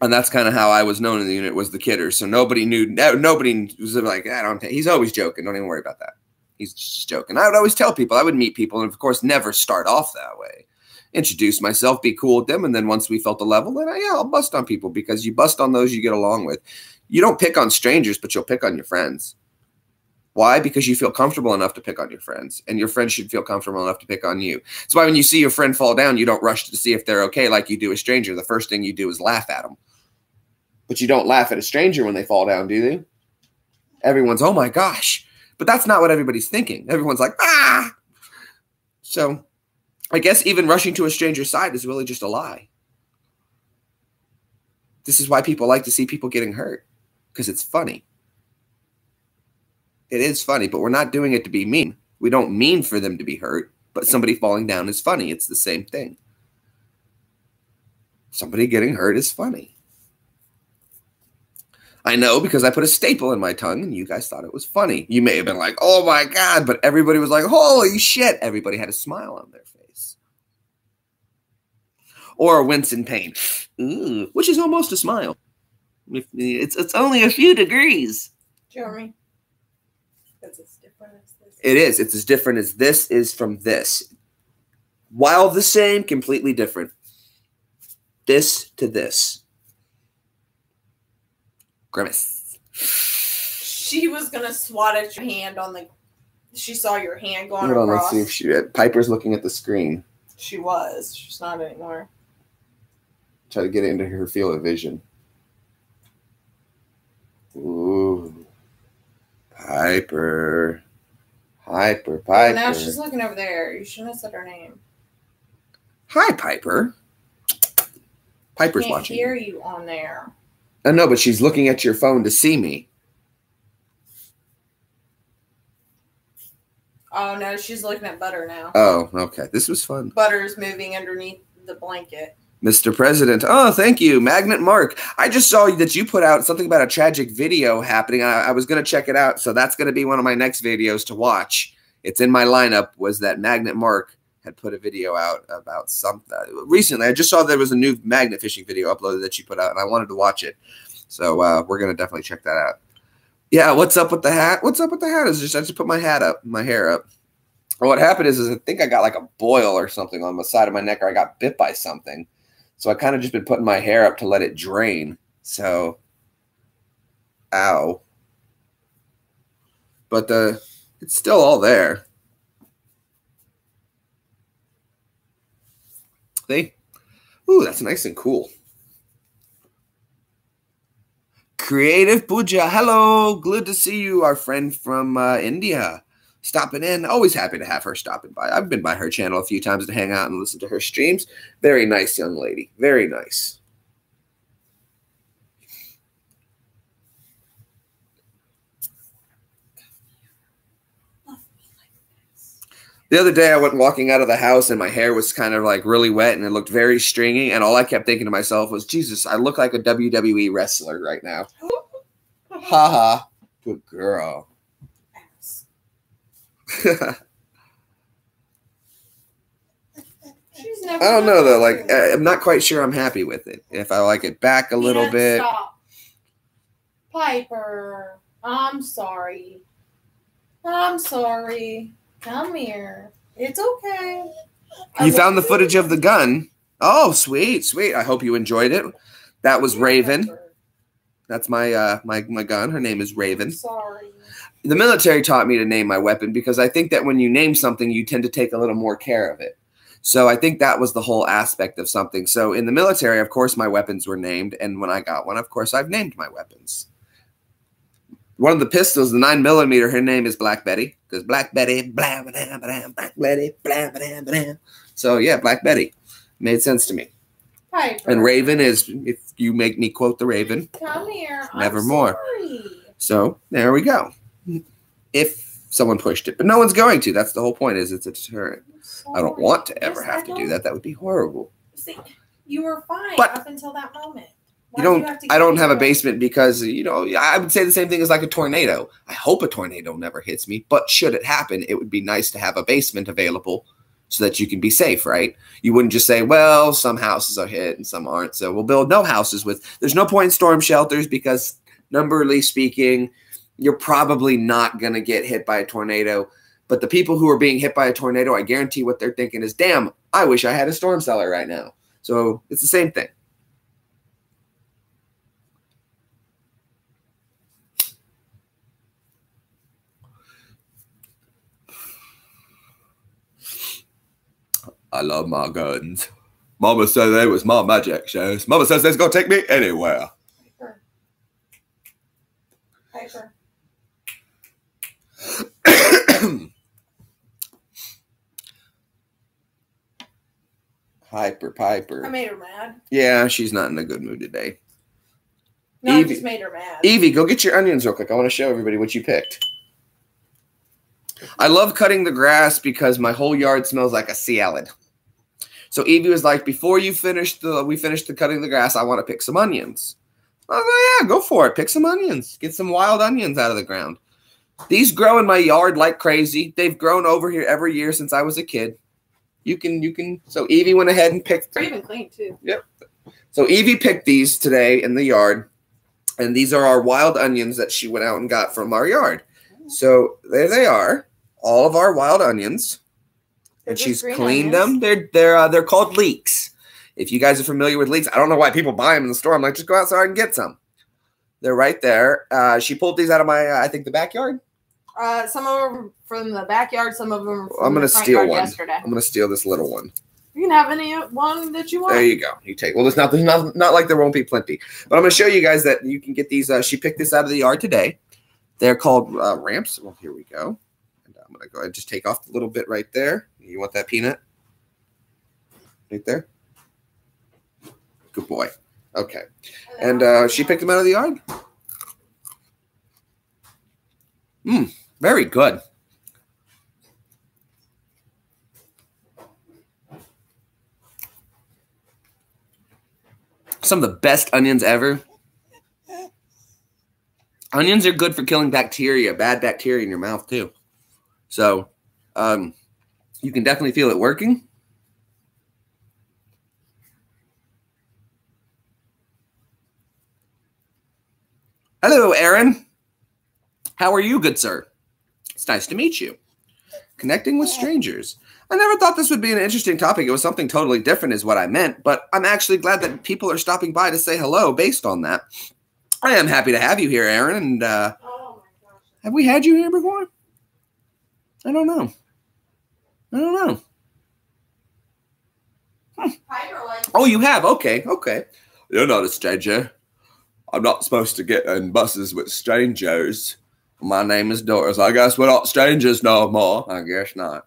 And that's kind of how I was known in the unit, was the kidder. So nobody was like, he's always joking. Don't even worry about that. He's just joking. I would always tell people. I would meet people and, of course, never start off that way. Introduce myself, be cool with them. And then once we felt the level, then I'll bust on people because you bust on those you get along with. You don't pick on strangers, but you'll pick on your friends. Why? Because you feel comfortable enough to pick on your friends, and your friends should feel comfortable enough to pick on you. That's why when you see your friend fall down, you don't rush to see if they're okay like you do a stranger. The first thing you do is laugh at them. But you don't laugh at a stranger when they fall down, do they? Everyone's, oh my gosh. But that's not what everybody's thinking. Everyone's like, ah! So I guess even rushing to a stranger's side is really just a lie. This is why people like to see people getting hurt, because it's funny. It is funny, but we're not doing it to be mean. We don't mean for them to be hurt, but somebody falling down is funny. It's the same thing. Somebody getting hurt is funny. I know because I put a staple in my tongue and you guys thought it was funny. You may have been like, oh my God, but everybody was like, holy shit. Everybody had a smile on their face. Or a wince in pain, which is almost a smile. It's only a few degrees. Jeremy. It's as different as this. It is. It's as different as this is from this. While the same, completely different. This to this. Grimace. She was going to swat at your hand on the... She saw your hand going Hold on, across. let's see if Piper's looking at the screen. She was. She's not anymore. Try to get it into her field of vision. Ooh. Piper. Now she's looking over there. You shouldn't have said her name. Hi, Piper. Piper's I can't watching. hear you on there. I know, but she's looking at your phone to see me. Oh, no, she's looking at Butter now. Oh, okay. This was fun. Butter's moving underneath the blanket. Mr. President. Oh, thank you. Magnet Mark. I just saw that you put out something about a tragic video happening. I was going to check it out, so that's going to be one of my next videos to watch. It's in my lineup, was that Magnet Mark had put a video out about something. Recently, I just saw there was a new magnet fishing video uploaded that she put out, and I wanted to watch it. So we're going to definitely check that out. Yeah, what's up with the hat? What's up with the hat? I just put my hair up. What happened is I think I got like a boil or something on the side of my neck, or I got bit by something. So I kind of just been putting my hair up to let it drain. So, ow. But it's still all there. See? Ooh, that's nice and cool. Creative Puja. Hello. Good to see you, our friend from India. Stopping in. Always happy to have her stopping by. I've been by her channel a few times to hang out and listen to her streams. Very nice young lady. Very nice. The other day I went walking out of the house and my hair was kind of like really wet and it looked very stringy. And all I kept thinking to myself was, Jesus, I look like a WWE wrestler right now. Haha. Good girl. I don't know though. Like, I'm not quite sure I'm happy with it. If I like it back a little bit. Stop. Piper, I'm sorry. I'm sorry. Come here. It's okay. You found the footage of the gun. Oh, sweet, sweet. I hope you enjoyed it. That was Raven. That's my my gun. Her name is Raven. Sorry. The military taught me to name my weapon because I think that when you name something, you tend to take a little more care of it. So I think that was the whole aspect of something. So in the military, of course, my weapons were named. And when I got one, of course, I've named my weapons. One of the pistols, the 9mm, her name is Black Betty. Because Black Betty, blah, blah, blah, blah, Black Betty, blah, blah, blah. So yeah, Black Betty. Made sense to me. Piper. And Raven is, if you make me quote the Raven, come here. nevermore. Sorry. So there we go. If someone pushed it. But no one's going to. That's the whole point, is it's a deterrent. I don't want to ever have to do that. That would be horrible. See, you were fine But up until that moment. I don't have a basement because, you know, I would say the same thing as like a tornado. I hope a tornado never hits me, but should it happen, it would be nice to have a basement available so that you can be safe, right? You wouldn't just say, well, some houses are hit and some aren't, so we'll build no houses with. There's no point in storm shelters because, numberly speaking, you're probably not going to get hit by a tornado. But the people who are being hit by a tornado, I guarantee what they're thinking is, damn, I wish I had a storm cellar right now. So it's the same thing. I love my guns. Mama said they was my magic shows. Mama says they's going to take me anywhere. Piper. Piper. I made her mad. Yeah, she's not in a good mood today. No, Evie, I just made her mad. Evie, go get your onions real quick. I want to show everybody what you picked. I love cutting the grass because my whole yard smells like a salad. So Evie was like, before we finish the cutting the grass, I want to pick some onions. I was like, yeah, go for it. Pick some onions. Get some wild onions out of the ground. These grow in my yard like crazy. They've grown over here every year since I was a kid. You can. So Evie went ahead and picked. They're even clean too. Yep. So Evie picked these today in the yard, and these are our wild onions that she went out and got from our yard. So there they are, all of our wild onions, and she's cleaned them. They're called leeks. If you guys are familiar with leeks, I don't know why people buy them in the store. I'm like, just go outside and get some. They're right there. She pulled these out of my, I think, the backyard. Some of them from the backyard. Some of them from I'm gonna the front steal yard one. yesterday. I'm gonna steal this little one. You can have any one that you want. There you go. You take. Well, there's not like there won't be plenty. But I'm gonna show you guys that you can get these. She picked this out of the yard today. They're called ramps. Well, here we go. And I'm gonna go ahead and just take off the little bit right there. You want that peanut? Right there. Good boy. Okay. And she picked them out of the yard. Very good. Some of the best onions ever. Onions are good for killing bacteria, bad bacteria in your mouth too. So you can definitely feel it working. Hello, Aaron. How are you, good sir? It's nice to meet you. Connecting with strangers. I never thought this would be an interesting topic. It was something totally different is what I meant, but I'm actually glad that people are stopping by to say hello based on that. I am happy to have you here, Aaron, and Oh my gosh. have we had you here before? I don't know. Oh, you have? Okay. You're not a stranger. I'm not supposed to get in buses with strangers. My name is Doris. I guess we're not strangers no more. I guess not.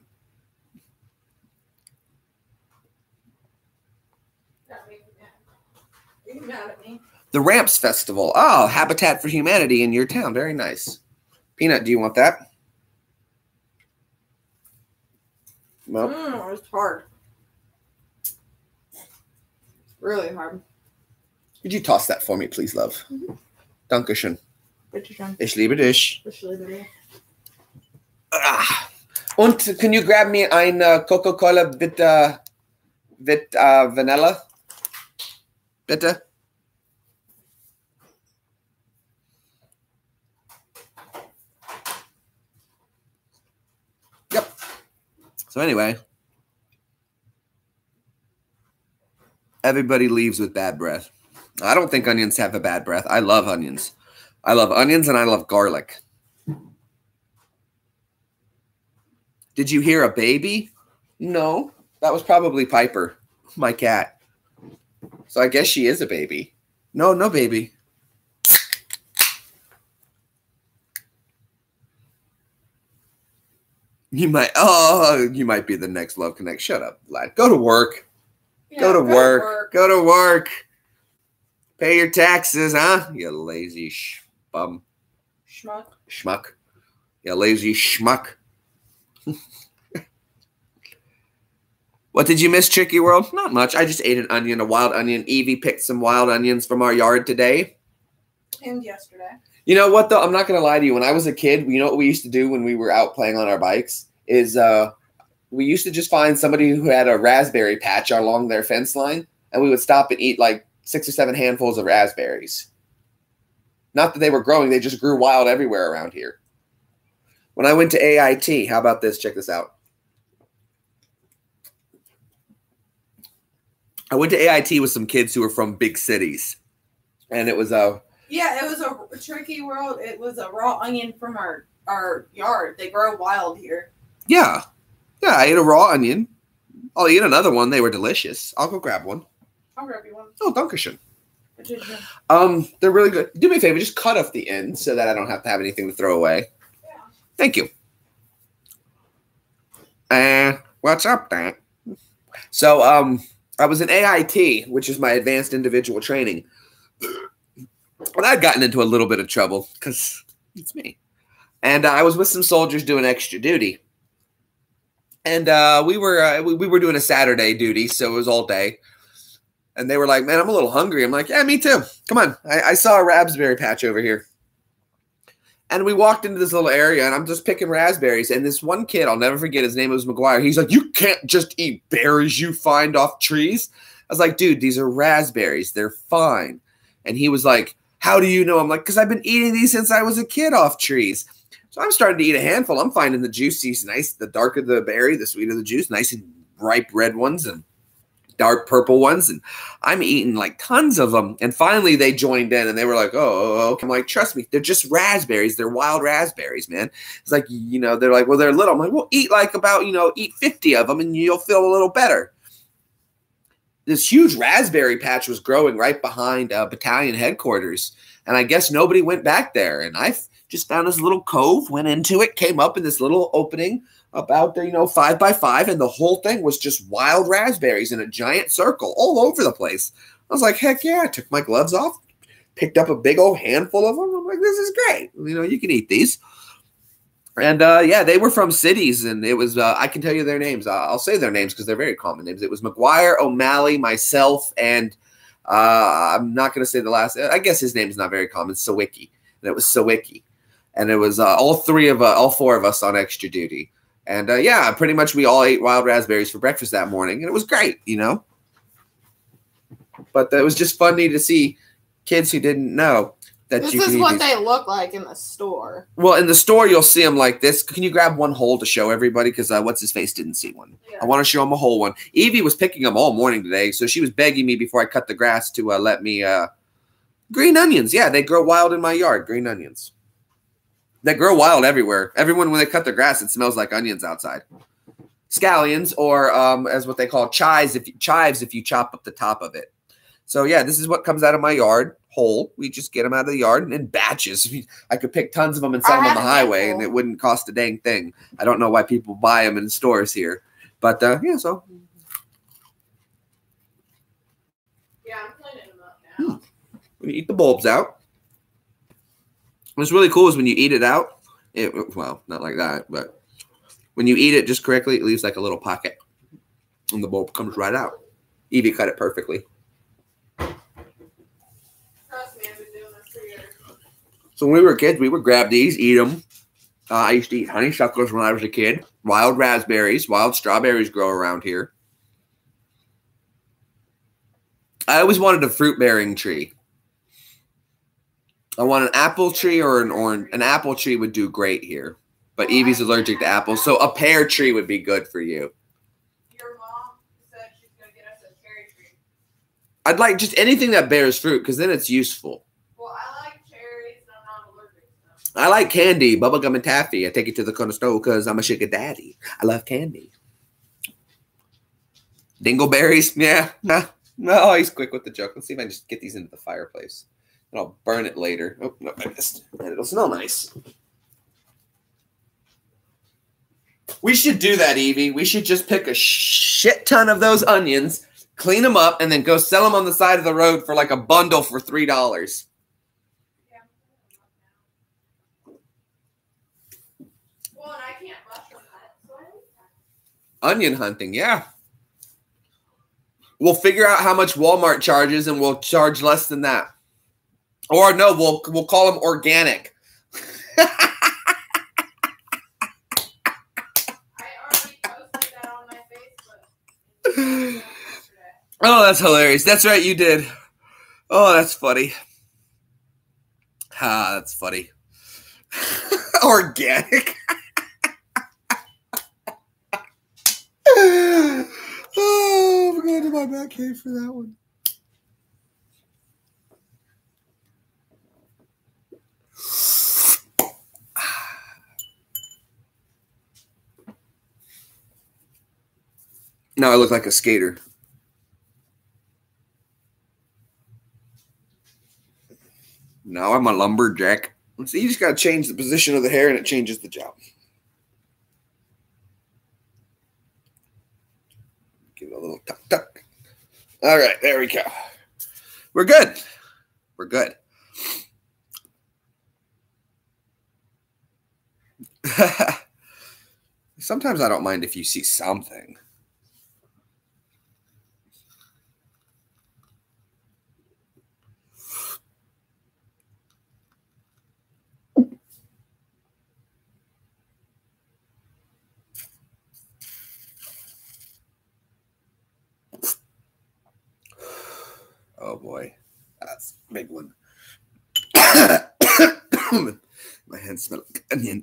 You're mad at me. The Ramps Festival. Oh, Habitat for Humanity in your town. Very nice. Peanut, do you want that? Well, It's hard. Really hard. Could you toss that for me, please, love? Dankeschön. Bitteschön. Ich liebe dich. Ich liebe dich. Und can you grab me ein Coca-Cola with vanilla? Bitte? So anyway, everybody leaves with bad breath. I don't think onions have a bad breath. I love onions. I love onions and I love garlic. Did you hear a baby? No, that was probably Piper, my cat. So I guess she is a baby. No, no baby. You might be the next Love Connect. Shut up, lad. Go to work. Yeah, go to work. Go to work. Pay your taxes, huh? You lazy bum. Schmuck. You lazy schmuck. What did you miss, Tricky World? Not much. I just ate an onion, a wild onion. Evie picked some wild onions from our yard today. And yesterday. You know what, though? I'm not going to lie to you. When I was a kid, you know what we used to do when we were out playing on our bikes? Is we used to just find somebody who had a raspberry patch along their fence line, and we would stop and eat like 6 or 7 handfuls of raspberries. Not that they were growing. They just grew wild everywhere around here. When I went to AIT, how about this? Check this out. I went to AIT with some kids who were from big cities. And it was yeah, it was a Tricky World. It was a raw onion from our yard. They grow wild here. Yeah. Yeah, I ate a raw onion. I'll eat another one. They were delicious. I'll go grab one. I'll grab you one. Oh, dankeschön. They're really good. Do me a favor, just cut off the end so that I don't have to have anything to throw away. Yeah. Thank you. What's up, Dan? So, I was in AIT, which is my advanced individual training. And I'd gotten into a little bit of trouble because it's me. And I was with some soldiers doing extra duty. And we were doing a Saturday duty, so it was all day. And they were like, man, I'm a little hungry. I'm like, yeah, me too. Come on. I saw a raspberry patch over here. And we walked into this little area, and I'm just picking raspberries. And this one kid, I'll never forget, his name was McGuire. He's like, you can't just eat berries you find off trees. I was like, dude, these are raspberries. They're fine. And he was like, how do you know? I'm like, because I've been eating these since I was a kid off trees. So I'm starting to eat a handful. I'm finding the juices nice. The darker the berry, the sweeter the juice. Nice and ripe red ones and dark purple ones. And I'm eating like tons of them. And finally they joined in and they were like, oh, okay. I'm like, trust me, they're just raspberries. They're wild raspberries, man. It's like, you know, they're like, well, they're little. I'm like, well, eat like about, eat 50 of them and you'll feel a little better. This huge raspberry patch was growing right behind battalion headquarters. And I guess nobody went back there. And I just found this little cove, went into it, came up in this little opening about 5 by 5, and the whole thing was just wild raspberries in a giant circle all over the place. I was like, heck yeah. I took my gloves off, picked up a big old handful of them. I'm like, this is great. You can eat these. And yeah, they were from cities, and it was, I can tell you their names. I'll say their names because they're very common names. It was McGuire, O'Malley, myself, and I'm not going to say the last, I guess his name is not very common, Sawicki. And it was Sawicki. And it was all 4 of us on extra duty. And yeah, pretty much we all ate wild raspberries for breakfast that morning. And it was great, But it was just funny to see kids who didn't know that this is what they look like in the store. Well, in the store, you'll see them like this. Can you grab one whole to show everybody? Because what's-his-face didn't see one. Yeah. I want to show him a whole one. Evie was picking them all morning today. So she was begging me before I cut the grass to let me green onions. Yeah, they grow wild in my yard. Green onions. They grow wild everywhere. Everyone, when they cut the grass, it smells like onions outside. Scallions, or as what they call chives if you chop up the top of it. So yeah, this is what comes out of my yard whole. We just get them out of the yard in batches. I could pick tons of them and sell them on the highway, and it wouldn't cost a dang thing. I don't know why people buy them in stores here, but yeah. So yeah, I'm cleaning them up now. When you eat the bulbs out. What's really cool is when you eat it out, well, not like that, but when you eat it just correctly, it leaves like a little pocket, and the bulb comes right out. Evie cut it perfectly. Trust me, I've been doing this for years. So when we were kids, we would grab these, eat them. I used to eat honeysuckles when I was a kid. Wild raspberries, wild strawberries grow around here. I always wanted a fruit-bearing tree. I want an apple tree or an orange. An apple tree would do great here. But Evie's allergic to apples, so a pear tree would be good for you. Your mom said she's going to get us a cherry tree. I'd like just anything that bears fruit, because then it's useful. Well, I like cherries, and I'm not allergic to them. I like candy, bubblegum and taffy. I take it to the corner store because I'm a sugar daddy. I love candy. Dingleberries? Yeah. No, he's quick with the joke. Let's see if I can just get these into the fireplace. And I'll burn it later. Oh, no, I missed. And it'll smell nice. We should do that, Evie. We should just pick a shit ton of those onions, clean them up, and then go sell them on the side of the road for like a bundle for $3. Yeah. Well, and I can't mushroom hunt, so I like that. Onion hunting, yeah. We'll figure out how much Walmart charges, and we'll charge less than that. Or no, we'll call them organic. Oh, that's hilarious. That's right, you did. Oh, that's funny. That's funny. Organic. Oh, I'm going to my Batcave for that one. Now I look like a skater. Now I'm a lumberjack. See, you just got to change the position of the hair and it changes the job. Give it a little tuck, tuck. All right, there we go. We're good. We're good. Sometimes I don't mind if you see something. Oh boy, that's a big one. My hands smell like onion.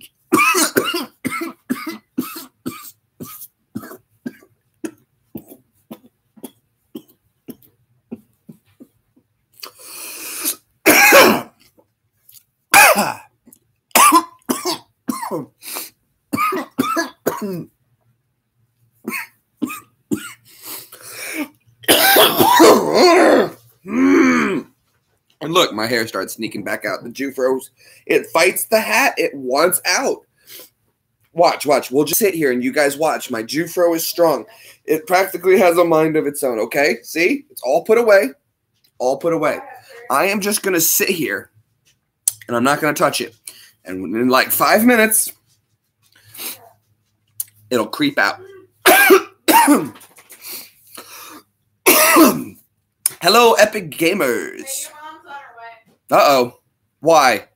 And look, my hair starts sneaking back out. The Jufros, it fights the hat. It wants out. Watch. We'll just sit here and you guys watch. My Jufro is strong. It practically has a mind of its own, okay? See? It's all put away. All put away. I am just going to sit here and I'm not going to touch it. And in like 5 minutes, it'll creep out. Hello, Epic Gamers. Hey, your mom's on her way. Uh-oh. Why?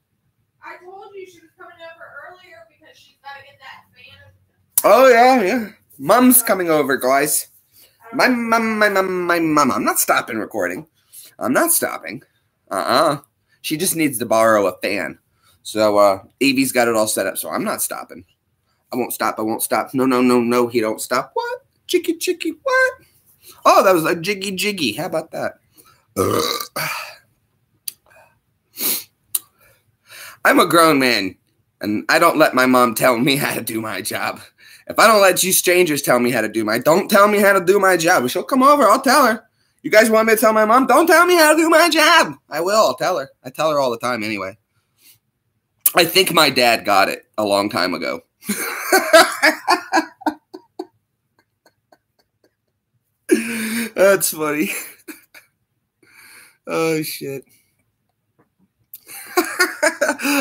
I told you she was coming over earlier because she's got to get that fan. Oh, yeah. Mom's coming over, guys. My mom. I'm not stopping recording. I'm not stopping. She just needs to borrow a fan. So, Evie's got it all set up, so I'm not stopping. I won't stop. No, he don't stop. What? Chicky, what? Oh, that was a jiggy. How about that? I'm a grown man, and I don't let my mom tell me how to do my job. If I don't let you strangers tell me how to do don't tell me how to do my job. She'll come over. I'll tell her. You guys want me to tell my mom? Don't tell me how to do my job. I will. I'll tell her. I tell her all the time anyway. I think my dad got it a long time ago. That's funny. Oh, shit.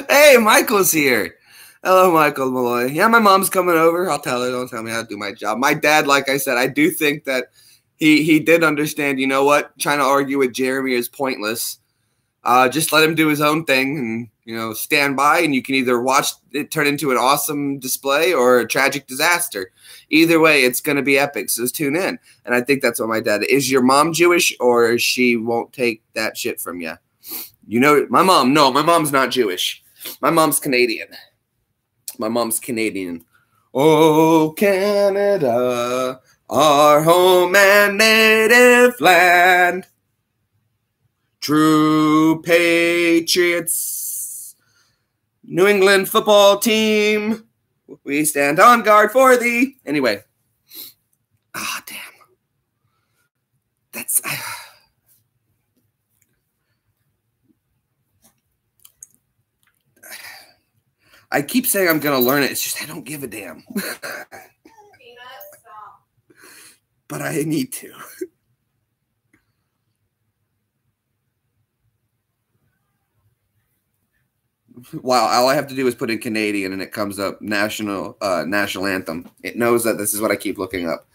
Hey, Michael's here. Hello, Michael Malloy. Yeah, my mom's coming over. I'll tell her. Don't tell me how to do my job. My dad, like I said, I do think that he did understand, you know what? Trying to argue with Jeremy is pointless. Just let him do his own thing and, stand by, and you can either watch it turn into an awesome display or a tragic disaster. Either way, it's going to be epic, so tune in. And I think that's what my dad is. Your mom Jewish, or she won't take that shit from you? My mom, no, my mom's not Jewish. My mom's Canadian. My mom's Canadian. Oh, Canada, our home and native land. True patriots, New England football team. We stand on guard for thee. Anyway. Ah, damn. That's... I keep saying I'm going to learn it. It's just I don't give a damn. But I need to. Wow, all I have to do is put in Canadian and it comes up national anthem. It knows that this is what I keep looking up.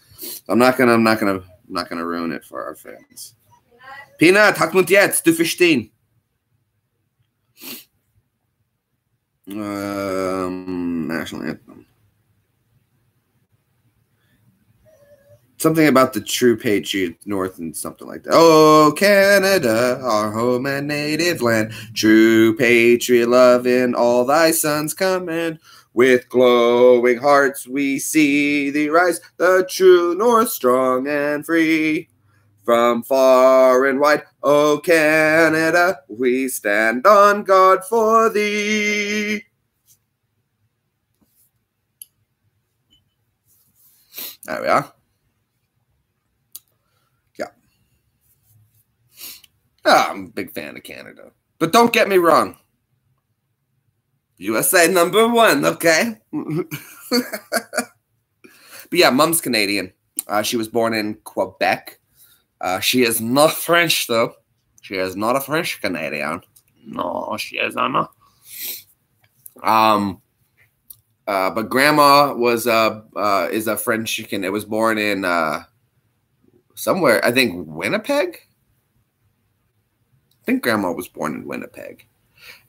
I'm not gonna ruin it for our fans. Peanut, hat moet jetzt, du verstehen. National anthem. Something about the true patriot north and something like that. Oh, Canada, our home and native land, true patriot love in all thy sons command. With glowing hearts we see thee rise, the true north strong and free. From far and wide, oh Canada, we stand on guard for thee. There we are. Yeah. I'm a big fan of Canada. But don't get me wrong. USA #1, okay? But yeah, mom's Canadian. She was born in Quebec. She is not French, though. She is not a French Canadian. No, she is not. But grandma is a French chicken. It was born in somewhere, I think Winnipeg. I think grandma was born in Winnipeg.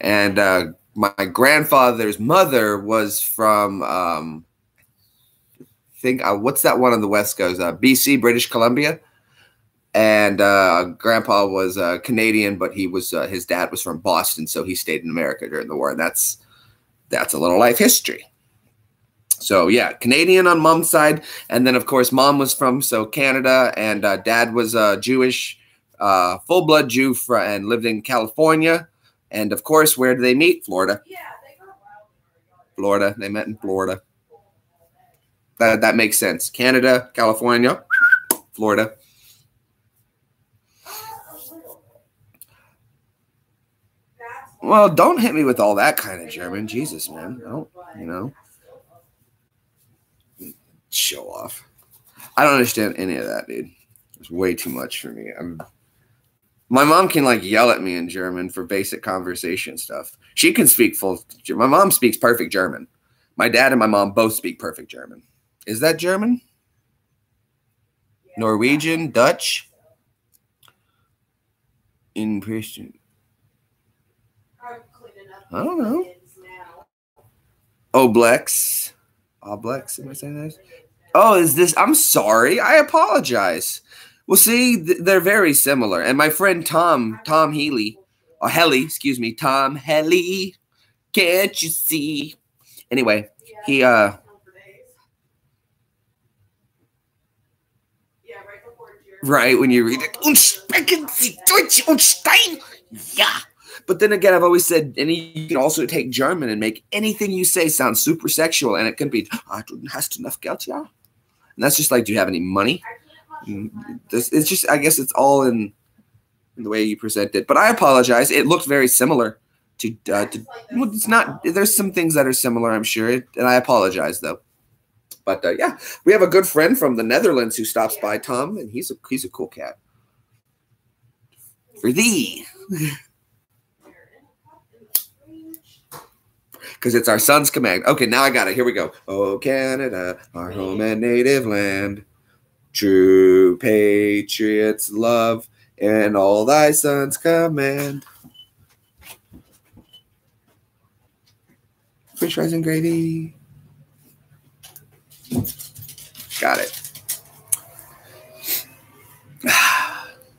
And my grandfather's mother was from what's that one on the West Coast? BC, British Columbia. And grandpa was Canadian, but he was his dad was from Boston, so he stayed in America during the war. And that's a little life history. So yeah, Canadian on mom's side, and then of course mom was from Canada, and dad was Jewish, full-blood Jew, and lived in California. And of course, where do they meet? Florida. Yeah, they got wild. Florida. They met in Florida. That makes sense. Canada, California, Florida. Well, don't hit me with all that kind of German. Jesus, man. Don't, show off. I don't understand any of that, dude. It's way too much for me. My mom can yell at me in German for basic conversation stuff. She can speak my mom speaks perfect German. My dad and my mom both speak perfect German. Is that German? Norwegian? Dutch? In Christian? I don't know. Oblex. Oblex, am I saying that? Oh, is this? I'm sorry. I apologize. Well, see, they're very similar. And my friend Tom Healy, or Helly, excuse me, Tom Helly, can't you see? Anyway, he, right, when you read it, yeah. But then again, I've always said, and you can also take German and make anything you say sound super sexual, and it can be, hast du enough Geld, yeah? And that's just do you have any money? It's just, I guess it's all in the way you present it. But I apologize. It looked very similar to well, it's not. There's some things that are similar, I'm sure, and I apologize though. But yeah, we have a good friend from the Netherlands who stops by, Tom, and he's a cool cat. For thee. Because it's our son's command. Okay, now I got it. Here we go. Oh, Canada, our home and native land. True patriots love and all thy sons command. Fish fries and gravy. Got it.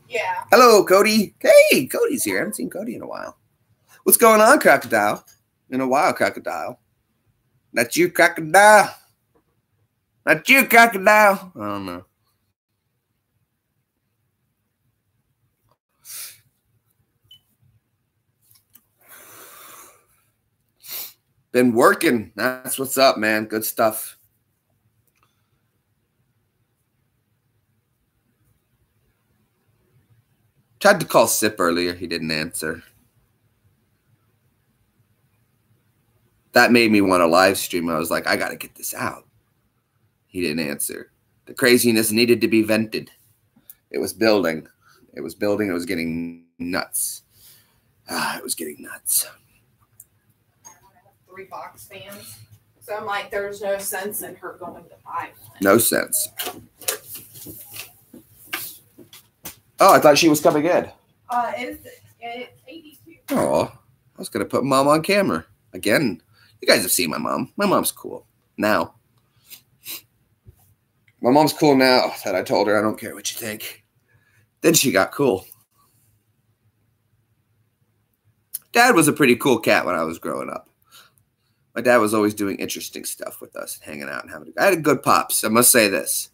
Yeah. Hello, Cody. Hey, Cody's here. I haven't seen Cody in a while. What's going on, Crocodile? In a while, Crocodile. Not you, crocodile. Not you, crocodile. I don't know. Been working. That's what's up, man. Good stuff. Tried to call Sip earlier. He didn't answer. That made me want to live stream. I was like, I got to get this out. He didn't answer. The craziness needed to be vented. It was building. It was building. It was getting nuts. It was getting nuts. 3 box fans. So I'm like, there's no sense in her going to buy one. No sense. Oh, I thought she was coming in. It's 82. Oh, I was going to put Mom on camera. Again, you guys have seen my mom. My mom's cool now. My mom's cool now that I told her I don't care what you think. Then she got cool. Dad was a pretty cool cat when I was growing up. My dad was always doing interesting stuff with us, hanging out and having. I had a good pops. I must say this.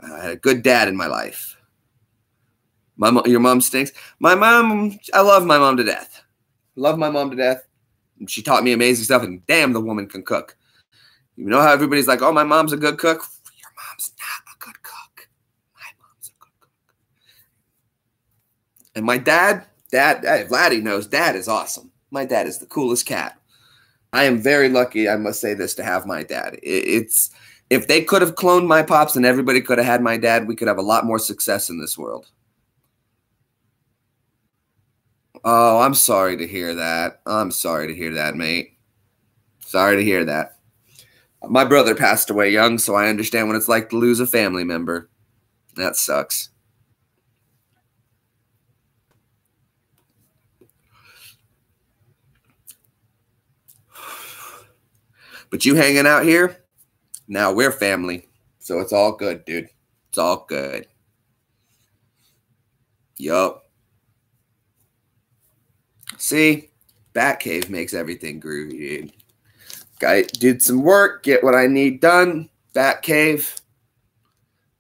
I had a good dad in my life. Your mom stinks. My mom, I love my mom to death. Love my mom to death. She taught me amazing stuff, and damn, the woman can cook. You know how everybody's like, oh, my mom's a good cook? Your mom's not a good cook. My mom's a good cook. And my dad, Vladdy knows, Dad is awesome. My dad is the coolest cat. I am very lucky, I must say this, to have my dad. It's if they could have cloned my pops and everybody could have had my dad, we could have a lot more success in this world. Oh, I'm sorry to hear that. I'm sorry to hear that, mate. Sorry to hear that. My brother passed away young, so I understand what it's like to lose a family member. That sucks. But you hanging out here, now we're family. So it's all good, dude. It's all good. Yup. See, Batcave makes everything groovy, dude. Did some work, get what I need done. Batcave.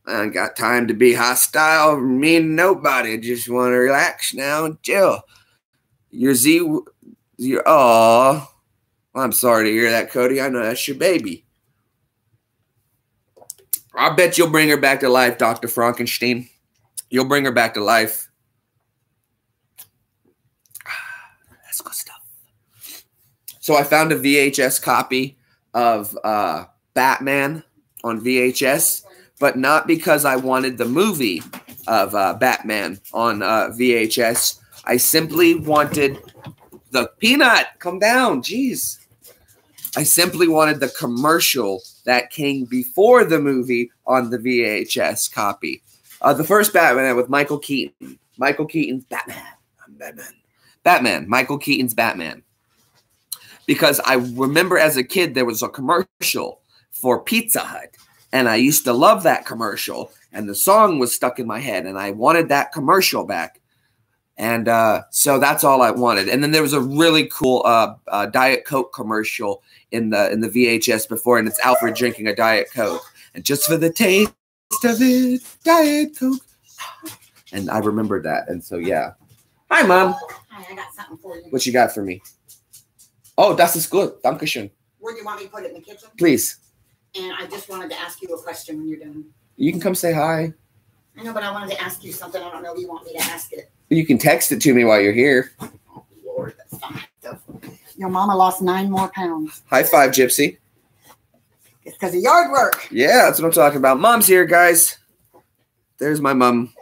I ain't got time to be hostile or mean to nobody. I just want to relax now and chill. Aw. I'm sorry to hear that, Cody. I know that's your baby. I bet you'll bring her back to life, Dr. Frankenstein. You'll bring her back to life. That's good stuff. So I found a VHS copy of Batman on VHS, but not because I wanted the movie of Batman on VHS. I simply wanted the Peanut. Come down. Jeez. I simply wanted the commercial that came before the movie on the VHS copy. The first Batman with Michael Keaton. Michael Keaton's Batman. I'm Batman. Batman. Michael Keaton's Batman. Because I remember as a kid there was a commercial for Pizza Hut. And I used to love that commercial. And the song was stuck in my head. And I wanted that commercial back. And so that's all I wanted. And then there was a really cool Diet Coke commercial in the VHS before, and it's Alfred drinking a Diet Coke. And just for the taste of it, Diet Coke. And I remembered that. And so, yeah. Hi, Mom. Hi, I got something for you. What you got for me? Oh, das ist gut. Dankeschön. Where do you want me to put it, in the kitchen? Please. And I just wanted to ask you a question when you're done. You can come say hi. I know, but I wanted to ask you something. I don't know if you want me to ask it. You can text it to me while you're here. Oh, Lord, that's not stuff. Your mama lost 9 more pounds. High five, Gypsy. It's because of yard work. Yeah, that's what I'm talking about. Mom's here, guys. There's my mom.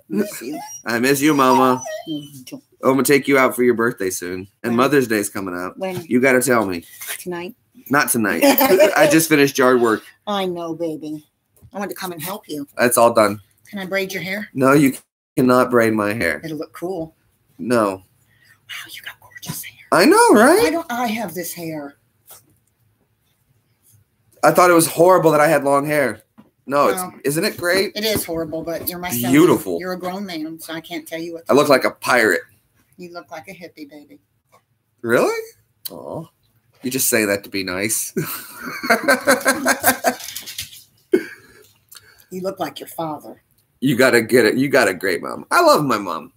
Miss you. I miss you, Mama. Mm-hmm. I'm going to take you out for your birthday soon. And Mother's Day's coming up. When? You got to tell me. Tonight? Not tonight. I just finished yard work. I know, baby. I wanted to come and help you. That's all done. Can I braid your hair? No, you cannot braid my hair. It'll look cool. No. Wow, you got gorgeous hair. I know, right? I have this hair? I thought it was horrible that I had long hair. No, isn't it great? It is horrible, but you're my son. Beautiful. You're a grown man, so I can't tell you what. I look like a pirate. You look like a hippie, baby. Really? Oh. You just say that to be nice. You look like your father. You gotta get it. You got a great mom. I love my mom.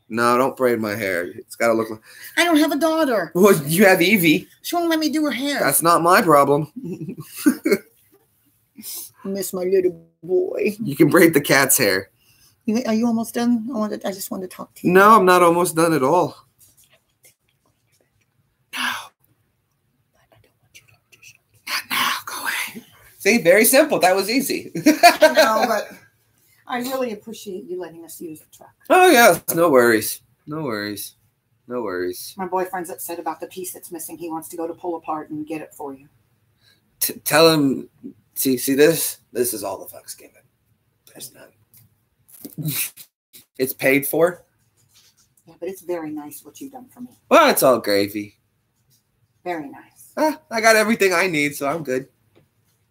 No, don't braid my hair. It's gotta look like. I don't have a daughter. Well, you have Evie. She won't let me do her hair. That's not my problem. Miss my little boy. You can braid the cat's hair. Are you almost done? I just wanted to talk to you. No, I'm not almost done at all. No. Not now. Go away. See, very simple. That was easy. No, but I really appreciate you letting us use the truck. Oh, yeah. No worries. No worries. No worries. My boyfriend's upset about the piece that's missing. He wants to go to pull apart and get it for you. Tell him, see this? This is all the fuck's given. There's none. It's paid for? Yeah, but it's very nice what you've done for me. Well, it's all gravy. Very nice. I got everything I need, so I'm good.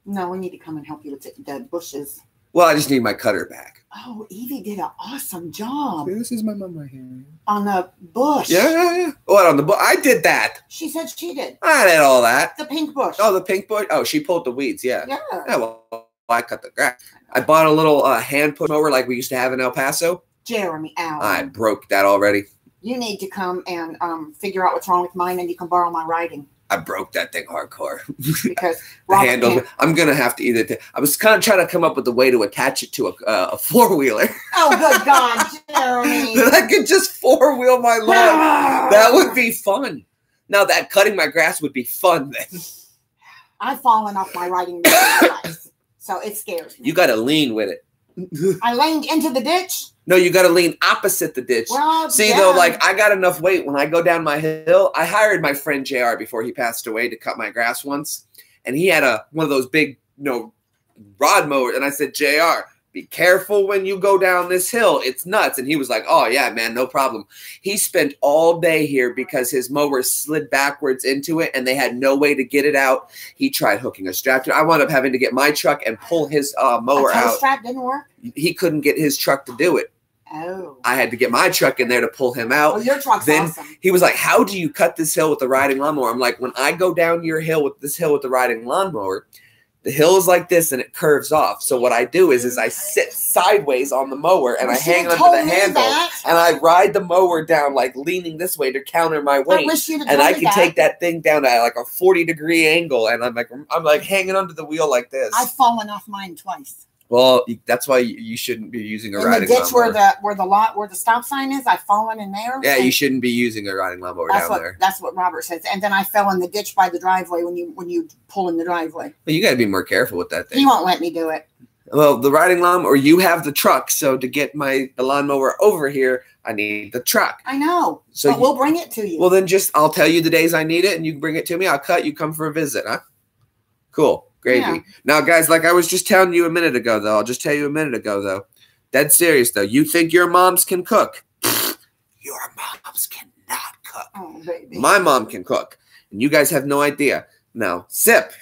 No, we need to come and help you with the bushes. Well, I just need my cutter back. Oh, Evie did an awesome job. This is my mom right here. On the bush. Yeah. What, on the bush? I did that. She said she did. I did all that. The pink bush. Oh, the pink bush? Oh, she pulled the weeds, yeah. Yeah. Yeah, well, I cut the grass. I bought a little hand push mower like we used to have in El Paso. Jeremy, ow. I broke that already. You need to come and figure out what's wrong with mine, and you can borrow my riding. I broke that thing hardcore. Because the handle. I'm gonna have to either. I was kind of trying to come up with a way to attach it to a 4-wheeler. Oh, good God, Jeremy! That I could just 4-wheel my lawn. That would be fun. Now that cutting my grass would be fun then. I've fallen off my riding twice, so it scares me. You got to lean with it. I leaned into the ditch. No, you got to lean opposite the ditch. Well, see, yeah. though, like I got enough weight when I go down my hill. I hired my friend JR before he passed away to cut my grass once, and he had one of those big, rod mowers. And I said, JR, be careful when you go down this hill. It's nuts. And he was like, oh yeah, man, no problem. He spent all day here because his mower slid backwards into it, and they had no way to get it out. He tried hooking a strap to it. I wound up having to get my truck and pull his mower a tow out. Strap didn't work. He couldn't get his truck to do it. Oh. I had to get my truck in there to pull him out. Well, your truck's then awesome. He was like, how do you cut this hill with the riding lawnmower? I'm like, when I go down your hill with this hill with the riding lawnmower, the hill is like this and it curves off. So what I do is I sit sideways on the mower and I hang onto the handle and I ride the mower down like leaning this way to counter my weight. And I can take that thing down at like a 40-degree angle, and I'm like hanging onto the wheel like this. I've fallen off mine twice. Well, that's why you shouldn't be using a riding lawnmower. In the ditch lawnmower. where the stop sign is, I've fallen in there. Yeah, you shouldn't be using a riding lawnmower down there. That's what Robert says. And then I fell in the ditch by the driveway when you pull in the driveway. Well, you got to be more careful with that thing. He won't let me do it. Well, the riding lawnmower, you have the truck, so to get the lawnmower over here, I need the truck. I know. So but we'll bring it to you. Well, then I'll tell you the days I need it, and you can bring it to me. I'll cut. You come for a visit, huh? Cool. Gravy. Yeah. Now, guys, like I was just telling you a minute ago, though, I'll just tell you a minute ago, though. Dead serious, though. You think your moms can cook? Your moms cannot cook. Oh, baby. My mom can cook, and you guys have no idea. Now, Sip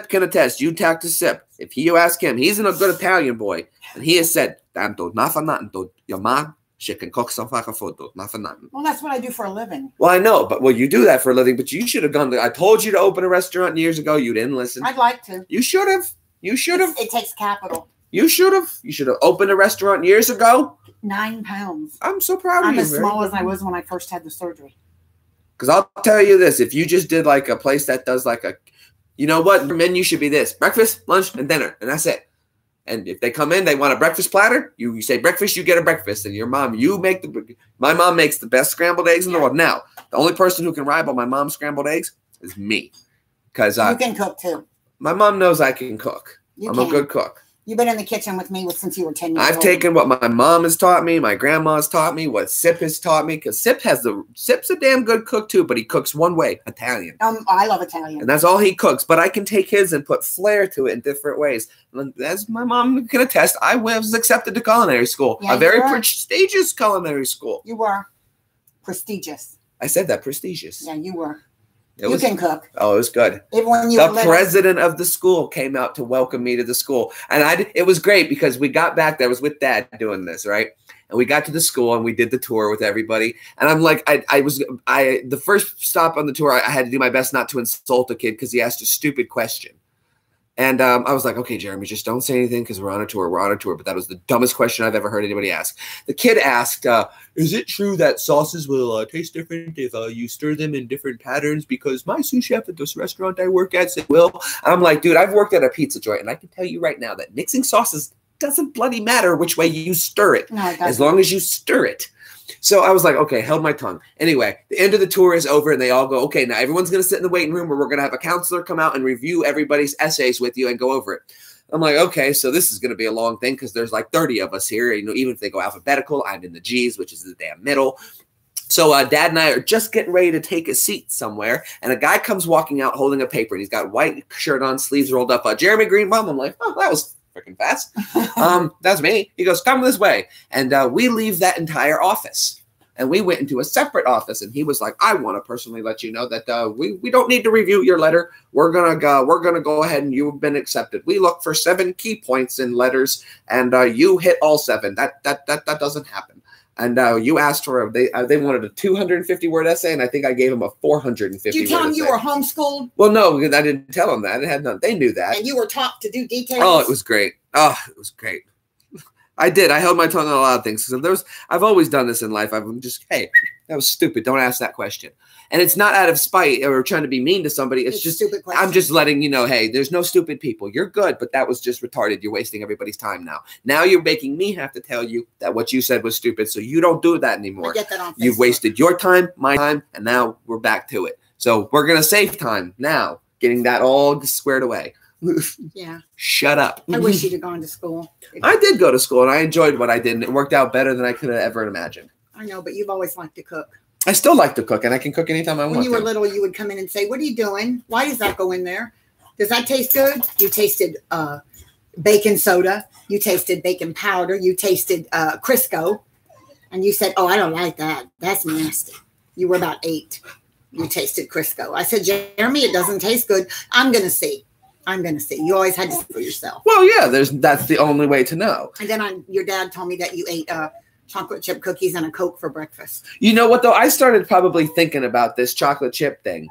can attest. You talk to Sip. If you ask him, he's a good Italian boy, and he has said, "Tanto, not for nothing, your mom, she can cook some fucking food, not for nothing." Well, that's what I do for a living. Well, I know, but you do that for a living, but you should have gone. I told you to open a restaurant years ago. You didn't listen. I'd like to. You should have. It takes capital. You should have. You should have opened a restaurant years ago. 9 pounds. I'm so proud of you. I'm as small as I was when I first had the surgery. Because I'll tell you this: if you just did like a place that does like you know what, your menu should be this: breakfast, lunch, and dinner, and that's it. And if they come in, they want a breakfast platter. You say breakfast, you get a breakfast. And your mom, my mom makes the best scrambled eggs in the world. Now, the only person who can rival my mom's scrambled eggs is me. Because you can cook too. My mom knows I can cook. I'm a good cook. You've been in the kitchen with me since you were 10 years old. I've taken what my mom has taught me, my grandma has taught me, what Sip has taught me. Because Sip's a damn good cook too, but he cooks one way, Italian. I love Italian. And that's all he cooks. But I can take his and put flair to it in different ways. And as my mom can attest, I was accepted to culinary school. Yeah, a very prestigious culinary school. You were prestigious. I said that, prestigious. Yeah, you were. You can cook. Oh, it was good. The president of the school came out to welcome me to the school. And it was great because we got back there. I was with Dad doing this, right? And we got to the school and we did the tour with everybody. And I'm like, the first stop on the tour, I had to do my best not to insult the kid because he asked a stupid question. And I was like, okay, Jeremy, just don't say anything because we're on a tour. We're on a tour. But that was the dumbest question I've ever heard anybody ask. The kid asked, is it true that sauces will taste different if you stir them in different patterns? Because my sous chef at this restaurant I work at said, will. I'm like, dude, I've worked at a pizza joint. And I can tell you right now that mixing sauces doesn't bloody matter which way you stir it. No, as long as you stir it. So I was like, okay, held my tongue. Anyway, the end of the tour is over and they all go, okay, now everyone's going to sit in the waiting room where we're going to have a counselor come out and review everybody's essays with you and go over it. I'm like, okay, so this is going to be a long thing because there's like 30 of us here. You know, even if they go alphabetical, I'm in the G's, which is the damn middle. So Dad and I are just getting ready to take a seat somewhere. And a guy comes walking out holding a paper. And he's got white shirt on, sleeves rolled up. Jeremy Greenbaum. I'm like, oh, that was freaking fast. That's me. He goes, come this way. And we leave that entire office. And we went into a separate office, and he was like, I want to personally let you know that we don't need to review your letter. We're gonna go ahead and you've been accepted. We look for 7 key points in letters, and you hit all 7. That doesn't happen. And you asked for they wanted a 250-word essay, and I think I gave them a 450-word essay. Did you tell them you were homeschooled? Well, no, because I didn't tell them that. It had none. They knew that. And you were taught to do details? Oh, it was great. Oh, it was great. I did. I held my tongue on a lot of things. So I've always done this in life. I'm just, hey, that was stupid. Don't ask that question. And it's not out of spite or trying to be mean to somebody. It's just, stupid question. I'm just letting you know, hey, there's no stupid people. You're good, but that was just retarded. You're wasting everybody's time now. Now you're making me have to tell you that what you said was stupid, so you don't do that anymore. I get that on Facebook. You've wasted your time, my time, and now we're back to it. So we're going to save time now, getting that all squared away. Yeah. Shut up. I wish you'd have gone to school. I did go to school, and I enjoyed what I did, and it worked out better than I could have ever imagined. I know, but you've always liked to cook. I still like to cook, and I can cook anytime I want to. When you were little, you would come in and say, what are you doing? Why does that go in there? Does that taste good? You tasted baking soda. You tasted baking powder. You tasted Crisco. And you said, oh, I don't like that. That's nasty. You were about 8. You tasted Crisco. I said, Jeremy, it doesn't taste good. I'm going to see. I'm going to see. You always had to see for yourself. Well, yeah, that's the only way to know. And then your dad told me that you ate chocolate chip cookies and a Coke for breakfast. You know what, though? I started probably thinking about this chocolate chip thing.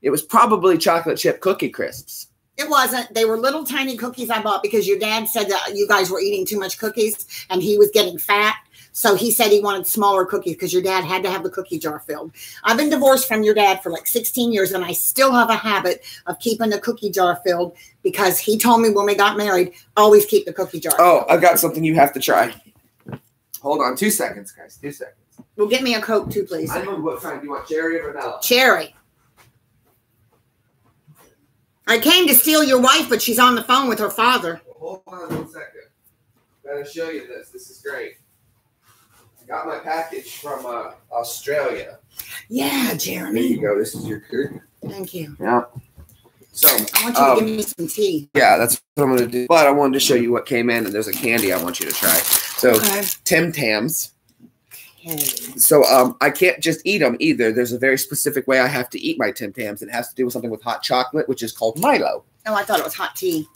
It was probably chocolate chip cookie crisps. It wasn't. They were little tiny cookies I bought because your dad said that you guys were eating too much cookies and he was getting fat. So he said he wanted smaller cookies because your dad had to have the cookie jar filled. I've been divorced from your dad for like 16 years, and I still have a habit of keeping the cookie jar filled because he told me when we got married, always keep the cookie jar Oh, filled. I got something you have to try. Hold on 2 seconds, guys. 2 seconds. Well, get me a Coke too, please. I know what kind. Do you want cherry or vanilla? Cherry. I came to steal your wife, but she's on the phone with her father. Hold on 1 second. Gotta show you this. This is great. Got my package from Australia. Yeah, There Jeremy. you go. This is your card. Thank you. Yeah. So I want you to give me some tea. yeah, that's what I'm gonna do. But I wanted to show you what came in, and there's a candy I want you to try. So Okay. Tim Tams. Okay. So I can't just eat them either. There's a very specific way I have to eat my Tim Tams. It has to do with something with hot chocolate, which is called Milo. Oh, I thought it was hot tea.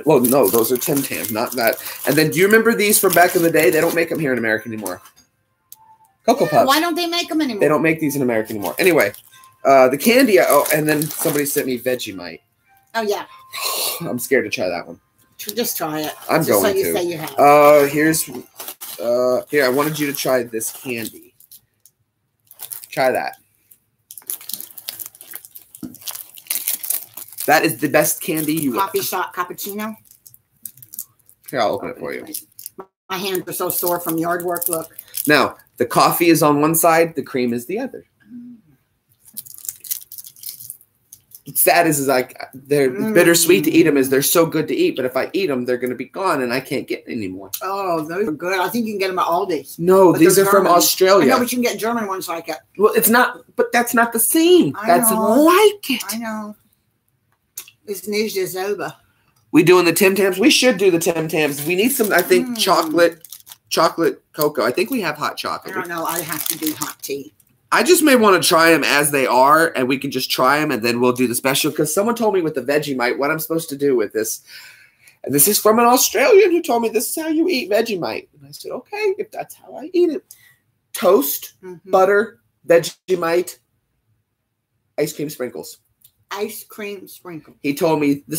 Well, no, those are Tim Tams, not that. And then do you remember these from back in the day? They don't make them here in America anymore. Cocoa Puffs. Why don't they make them anymore? They don't make these in America anymore. Anyway, the candy. Oh, and then somebody sent me Vegemite. Oh, yeah. I'm scared to try that one. Just try it. I'm Just going so you to. say you have. Here, I wanted you to try this candy. Try that. That is the best candy you. Coffee shop cappuccino. Here, I'll open it for you. My hands are so sore from yard work. Look. Now, the coffee is on one side, the cream is the other. Sad is like they're bittersweet to eat them. Is they're so good to eat, but if I eat them, they're going to be gone, and I can't get any more. Oh, those are good. I think you can get them at Aldi's. No, But these they're are from German. Australia. I know, but you can get German ones like it. Well, it's not, but that's not the same. I That's know. like it. I know. This news is over. We doing the Tim Tams? We should do the Tim Tams. We need some, I think, chocolate cocoa. I think we have hot I chocolate. don't know. I have to do hot tea. I just may want to try them as they are, and we can just try them, and then we'll do the special. Because someone told me with the Vegemite what I'm supposed to do with this. And this is from an Australian who told me this is how you eat Vegemite. And I said, okay, if that's how I eat it. Toast, butter, Vegemite, ice cream sprinkles. Ice cream sprinkles. He told me the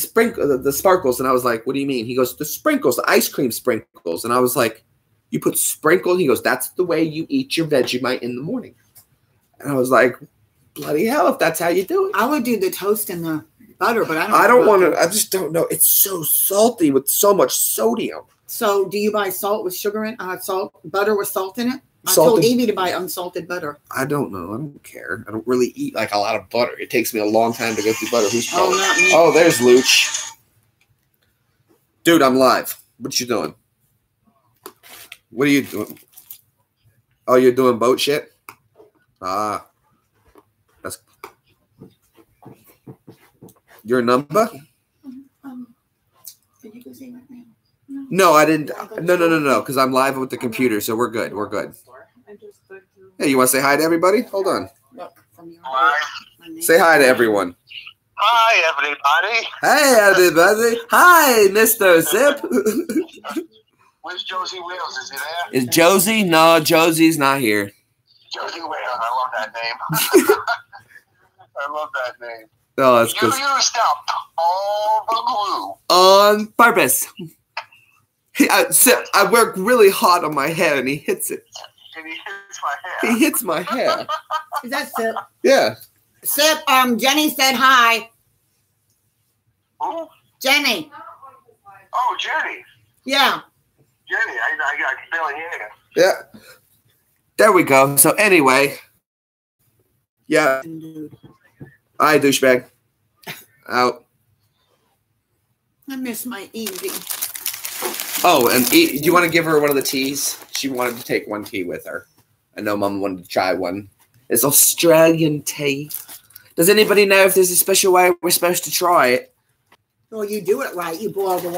sparkles, and I was like, what do you mean? He goes, the sprinkles, the ice cream sprinkles. And I was like, you put sprinkles? He goes, that's the way you eat your Vegemite in the morning. And I was like, bloody hell, if that's how you do it. I would do the toast and the butter, but I don't want to. I just don't know. It's so salty with so much sodium. So do you buy salt with sugar in butter with salt in it? I Salted. told Evie to buy unsalted butter. I don't know. I don't care. I don't really eat like a lot of butter. It takes me a long time to go through butter. Who's calling? not me. Oh, there's Luch. Dude, I'm live. What you doing? What are you doing? Oh, you're doing boat shit? Ah. That's your number? Did you go see right now? No, I didn't. No. Because I'm live with the computer, so we're good. We're good. Hey, you want to say hi to everybody? Hold on. Say hi to everyone. Hi, everybody. Hey, everybody. Hi, Mr. Zip. Where's Josie Wales? Is he there? Is Josie? No, Josie's not here. Josie Wales. I love that name. I love that name. Oh, that's You good. used up all the glue. On purpose. I work really hard on my hair, and he hits it. And he hits my hair. He hits my hair. Is that Sip? Yeah. Sip, Jenny said hi. Who? Jenny. Oh, Jenny. Yeah. Jenny, I can barely hear you. Yeah. There we go. So anyway. Yeah. Hi, douchebag. Out. I miss my Evie. Oh, and do you want to give her one of the teas? She wanted to take one tea with her. I know Mom wanted to try one. It's Australian tea. Does anybody know if there's a special way we're supposed to try it? Well, you do it right. You boil the water.